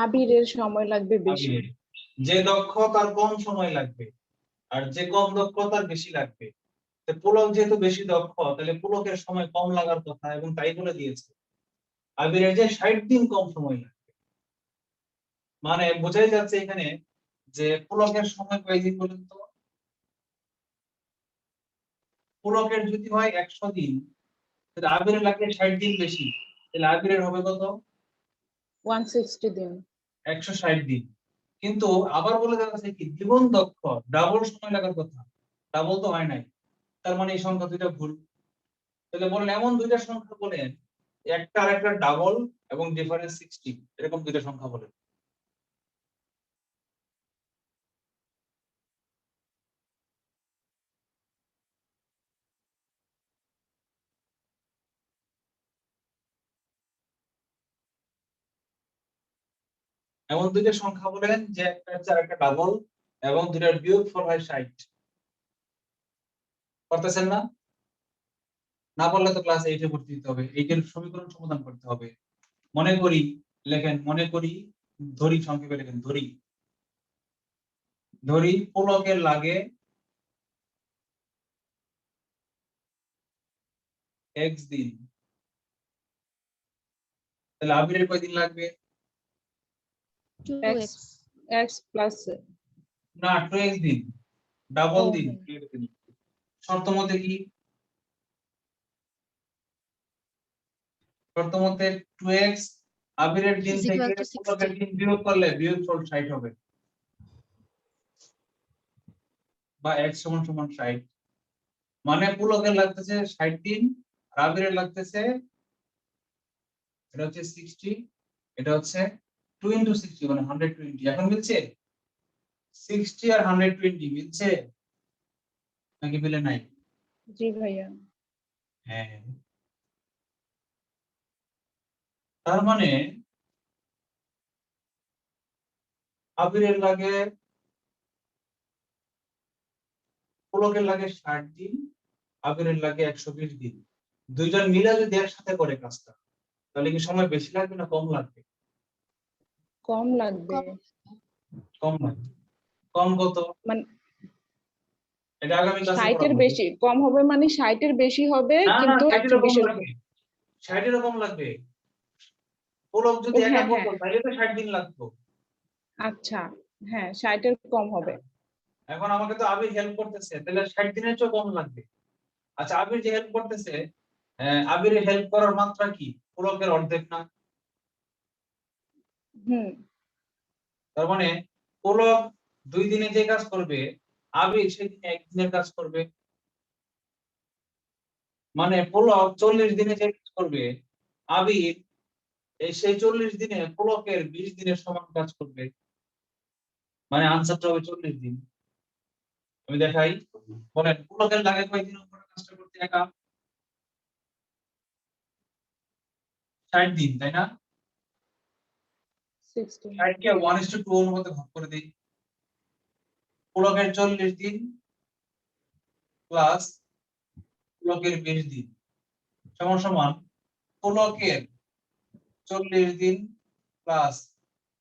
আবিরের সময় লাগবে বেশি। আবিরের। যে দক্ষ তার কম সময় লাগবে, আর যে কম দক্ষ তার বেশি লাগবে। তো পুলক যেহেতু বেশি দক্ষ, তাহলে পুলকের সময় কম লাগার কথা, এবং তাই বলে দিয়েছে। আবিরের যে 60 দিন কম সময় লাগবে, মানে বোঝাই যাচ্ছে এখানে যে পুলকের সময় কয়দিন বলুন তো? পুলকের যদি হয় 100 দিন, তাহলে আবিরের লাগবে 60 দিন বেশি, তাহলে আবিরের হবে কত? 160 দিন। 160 দিন। কিন্তু আবার বলে যাচ্ছে কি দ্বিগুণ দক্ষ, ডাবল সময় লাগার কথা, ডাবল তো হয় নাই, তার মানে এই সংখ্যা দুইটা ভুল। তাহলে বলেন এমন দুইটা সংখ্যা বলেন, একটা আর একটা ডাবল এবং ডিফারেন্স 60, এরকম দুইটা সংখ্যা বলেন। এমন দুইটা সংখ্যা বলেন যে একটা হচ্ছে আর একটা ডাবল এবং দুইটার বিয়োগফল হয় 60। করতেছেন না? না পারলে তো ক্লাস 8 এ ভর্তি দিতে হবে, 8 এর সমীকরণ সমাধান করতে হবে। মনে করি, লেখেন মনে করি, ধরি সংক্ষেপে লেখেন ধরি। ধরি পুলকের লাগে x দিন, তাহলে আবিরের কয়দিন লাগবে? 2x x প্লাস না 2x দিন, ডাবল ও, দিন। শর্ত মতে কি? শর্ত মতে 2x আবিরের দিন is থেকে equal to পুলকের 60 দিন বিয়োগ করলে বিয়োগফল 60 হবে, বা x সমান সমান 60। মানে পুলকের লাগতেছে 60 দিন, আর আবিরের লাগতেছে, এটা হচ্ছে 60, এটা হচ্ছে 2 into 60 মানে 120। এখন মিলছে? 60 আর 120 মিলছে নাকি মিলে নাই? জি ভাইয়া। হ্যাঁ। তার মানে আবিরের লাগে, পুলকের লাগে 60 দিন, আবিরের লাগে 120 দিন। দুইজন মিলে যদি একসাথে করে কাজটা, তাহলে কি সময় বেশি লাগবে না কম লাগবে? কম লাগবে। কম। কম লাগবে। কম কত? মানে এটা আগামী ক্লাসে 60 এর পড়াবো। বেশি কম হবে, মানে 60 এর বেশি হবে না না, কিন্তু 60 এরও কম 120 এর লাগবে, 60 এরও কম লাগবে। পুলক যদি ও একা হ্যাঁ হ্যাঁ, করতো তাহলে তো 60 দিন লাগতো। আচ্ছা হ্যাঁ 60 এর কম হবে। এখন আমাকে তো আবির হেল্প করতেছে, তাহলে 60 দিনের চেয়ে কম লাগবে। আচ্ছা আবির যে হেল্প করতেছে, আবিরের হেল্প করার মাত্রা কি? পুলকের অর্ধেক না? হুম। তার মানে পুলক 2 দিনে যে কাজ করবে, আবির সেদিন 1 দিনের কাজ করবে। মানে পুলক 40 দিনে যে কাজ করবে, আবির সেই 40 দিনে পুলকের 20 দিনের সমান কাজ করবে। মানে আনসারটা হবে 40 দিন। আমি দেখাই, বলেন পুলকের লাগে কয়দিন অঙ্কটা কাজটা করতে একা? 60 দিন, তাই না? 60 60 কে 1:2 অনুপাতে ভাগ করে দিই। পুলকের 40 দিন প্লাস পুলকের 20 দিন সমান সমান পুলকের 40 দিন প্লাস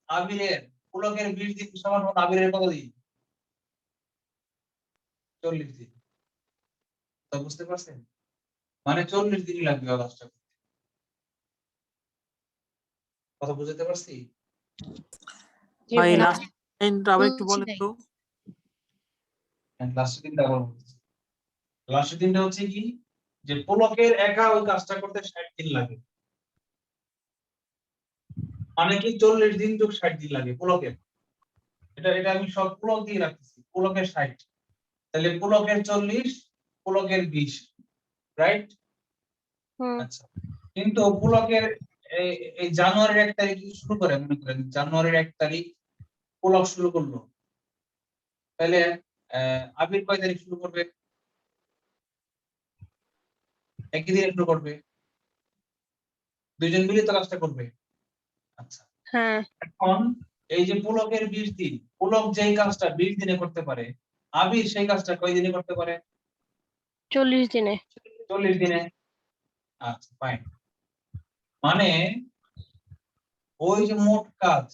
আবিরের, পুলকের 20 দিন সমান সমান আবিরের কত দিন? 40 দিন। তো বুঝতে পারছেন, মানে 40 দিনই লাগবে কাজটা করতে। কথা বুঝতে পারছি? জি ভাই ভাইয়া। লাস্ট লাইনটা আবার একটু বুঝছি বলেন ভাই। তো। লাস্টের দিনটা আবার বলতেছি। লাস্টের দিনটা হচ্ছে কি, যে পুলকের একা ওই কাজটা করতে 60 দিন লাগে, মানে কি 40 দিন যোগ 60 দিন লাগে পুলকের। এটা আমি সব পুলক দিয়ে রাখতেছি, পুলকের 60, তাহলে পুলকের 40, পুলকের 20, রাইট? হুম আচ্ছা, কিন্তু পুলকের এই জানুয়ারির 1 তারিখ শুরু করে, মনে করেন জানুয়ারির 1 তারিখ পুলক শুরু করলো, তাহলে আবির কয় তারিখ শুরু করবে? একই দিনে শুরু করবে, দুইজন মিলে তো কাজটা করবে। আচ্ছা, হ্যাঁ এখন এই যে পুলকের 20 দিন, পুলক যেই কাজটা 20 দিনে করতে পারে, আবির সেই কাজটা কয় দিনে করতে পারে? 40 দিনে। 40 দিনে। আচ্ছা, ফাইন। মানে ওই যে মোট কাজ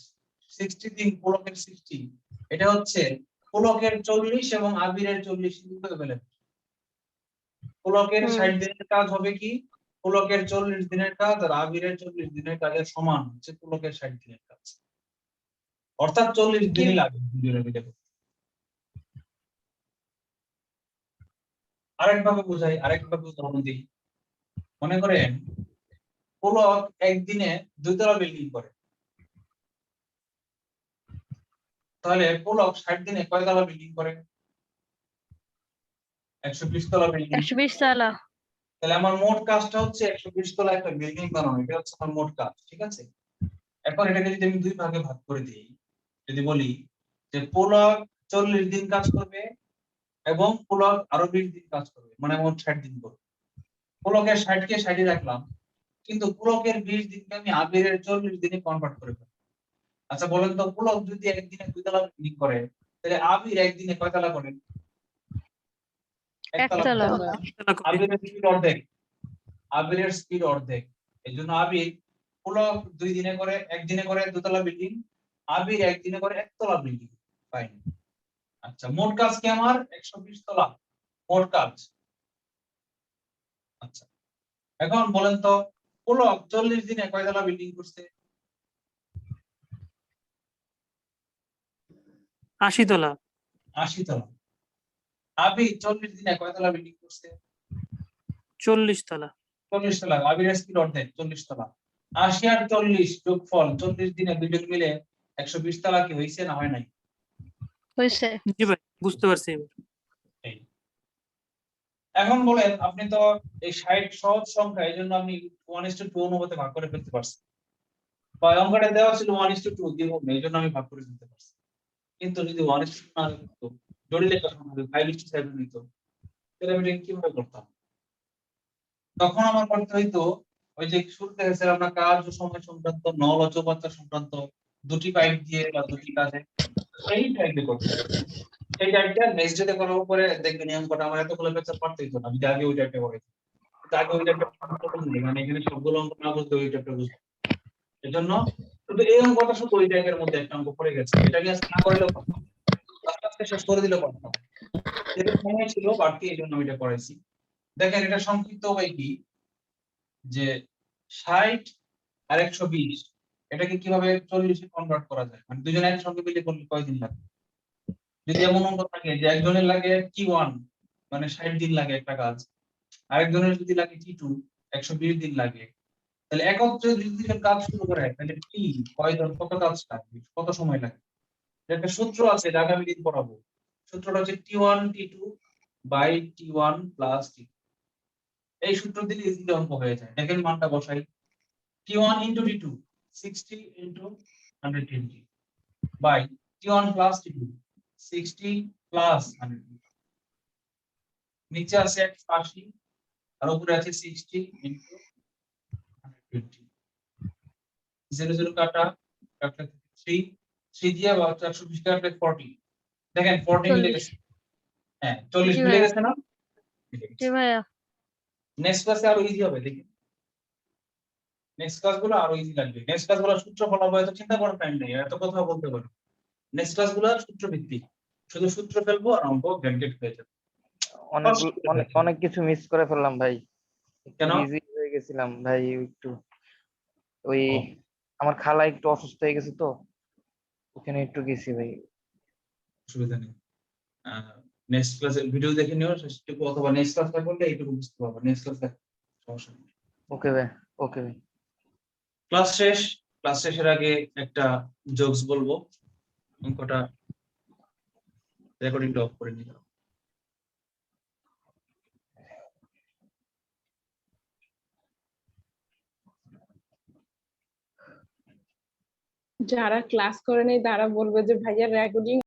60 দিন, পুলকের 60, এটা হচ্ছে পুলকের 40 এবং আবিরের 40 ইকুইভ্যালেন্ট। পুলকের হুম 60 দিনের কাজ হবে কি, পুলকের 40 দিনের কাজ আর আবিরের 40 দিনের কাজের সমান হচ্ছে পুলকের 60 দিনের কাজ, অর্থাৎ 40 কি দিনই লাগবে দুজনে মিলে করতে। আরেকভাবে বুঝাই, আরেকভাবে উদাহরণ দিই। মনে করেন পুলক একদিনে 2 তলা বিল্ডিং করে, তাহলে পুলক 60 দিনে কয় তলা বিল্ডিং করে? 120 তলা বিল্ডিং। 120 তালা। তাহলে আমার মোট কাজটা হচ্ছে 120 তলা একটা বিল্ডিং বানানো, এটা হচ্ছে আমার মোট কাজ, ঠিক আছে? এখন এটাকে যদি আমি দুই ভাগে ভাগ করে দিই, যদি বলি যে পুলক 40 দিন কাজ করবে এবং পুলক আরো 20 দিন কাজ করবে, মানে মোট 60 দিন করবে। পুলকের 60 কে 60 রাখলাম, কিন্তু পুলকের 20 দিনকে আমি আবিরের 40 দিনে কনভার্ট করে ফেললাম। আচ্ছা বলেন তো, পুলক যদি একদিনে 2 তলা বিল্ডিং করে, তাহলে আবির একদিনে কয় তলা করে? 1 তলা করে। একতলা। তালা করে। আবিরের স্পিড অর্ধেক, আবিরের স্পিড অর্ধেক। এই জন্য আবির, পুলক 2 দিনে করে, একদিনে করে 2 তলা বিল্ডিং, আবির একদিনে করে 1 তলা বিল্ডিং। ফাইন। আচ্ছা, মোট কাজ কি আমার? 120 তলা মোট কাজ। আচ্ছা, এখন বলেন তো পুলক 40 দিনে কয় তলা বিল্ডিং করছে? 80 তলা। 80 তলা। আবির 40 দিনে কয় তলা বিল্ডিং করছে? 40 তলা। 40 তলা। আবিরের স্পিড অর্ধেক, 40 তলা। 80 আর 40 যোগফল 40 দিনে দুজন মিলে 120 তলা কি হয়েছে না হয় নাই? হয়েছে। জি ভাই, বুঝতে পারছি এবার। এই। এখন বলেন, আপনি তো এই 60 সহজ সংখ্যা, এই জন্য আপনি 1:2 অনুপাতে ভাগ করে ফেলতে পারছেন, বা অঙ্কটা দেওয়া ছিল 1:2 দিব, এই জন্য আমি ভাগ করে ফেলতে পারছি। কিন্তু যদি 1:2 না হতো, জটিল একটা সংখ্যা 5:7 নিত, তাহলে আমি এটা কিভাবে করতাম? তখন আমার করতে হইতো ওই যে শুরুতে গেছিলাম না, কাজ ও সময় সংক্রান্ত, নল ও চৌবাচ্চা সংক্রান্ত দুটি পাইপ দিয়ে বা দুটি কাজে, সেই টাইপে করতে হবে। সেই টাইপটা নেক্সট ডেতে করার উপরে দেখবেন এই অঙ্কটা আমার এতগুলো লেকচার পড়তে হইতো না, যদি আগে ওই টাইপটা করে। আগে ওই টাইপটা মানে এখানে সবগুলো অঙ্ক না বুঝতে ওই টাইপটা বুঝতে, এই জন্য শুধু এই অঙ্কটা শুধু ওই টাইপের মধ্যে একটা অঙ্ক পড়ে গেছে, এটা নিয়ে আজকে না করলেও পারতাম, আজকে শেষ করে দিলেও পারতাম। যেটা সময় ছিল বাড়তি, এই জন্য ওইটা করেছি। দেখেন এটা সংক্ষিপ্ত উপায় কি, যে 60 আর 120 এটাকে কিভাবে 40 এ কনভার্ট করা যায়, মানে দুজনে একসঙ্গে মিলে করলে কয়দিন লাগে? যদি এমন অঙ্ক থাকে যে একজনের লাগে T1, মানে 60 দিন লাগে একটা কাজ, আরেকজনের যদি লাগে T2, 120 দিন লাগে, তাহলে একত্রে যদি দুজন কাজ শুরু করে, তাহলে কি কত কাজ লাগবে, কত সময় লাগবে? একটা সূত্র আছে, এটা আগামী দিন পড়াবো। সূত্রটা হচ্ছে T1 T2 by T1 plus T2। এই সূত্র দিলে ইজিলি অঙ্ক হয়ে যায়। দেখেন মানটা বসাই, T1 into T2 60 into 120 by T1 plus T2 60 plus 120, নিচে আছে 180 আর উপরে আছে 60 into 120, 0 0 কাটা, কাটলে 3 দিয়ে বা 120 কাটলে 40, দেখেন 40 মিলে 40। গেছে। হ্যাঁ, 40 জি মিলে ভাইয়া। গেছে না? জি ভাইয়া। নেক্সট ক্লাসে আরো ইজি হবে, দেখি নেক্সট ক্লাসগুলো আরো ইজি লাগবে। নেক্সট ক্লাসগুলো সূত্র ফলাবো, এত চিন্তা করার টাইম নেই, এত কথা বলতে পারো। নেক্সট ক্লাসগুলো সূত্র ভিত্তিক, শুধু সূত্র ফেলবো আর অঙ্ক গ্যাডগেট হয়ে যাবে। অনেক কিছু মিস করে ফেললাম ভাই, একটু কেন? বিজি হয়ে গেছিলাম ভাই, একটু ওই ও, আমার খালা একটু অসুস্থ হয়ে গেছে তো, ওখানে একটু গেছি ভাই। অসুবিধা নেই। নেক্সট ক্লাসে ভিডিও দেখে নিও শেষটুকু, অথবা নেক্সট ক্লাসটা করলে এইটুকু বুঝতে পারবো। নেক্সট ক্লাসে সমস্যা নেই। ওকে ভাই, ওকে ভাই। ক্লাস শেষ, ক্লাস শেষের আগে একটা জোকস বলবো, অঙ্কটা রেকর্ডিংটা অফ করে নিলাম। যারা ক্লাস করে নেই তারা বলবে যে ভাইয়া রেকর্ডিং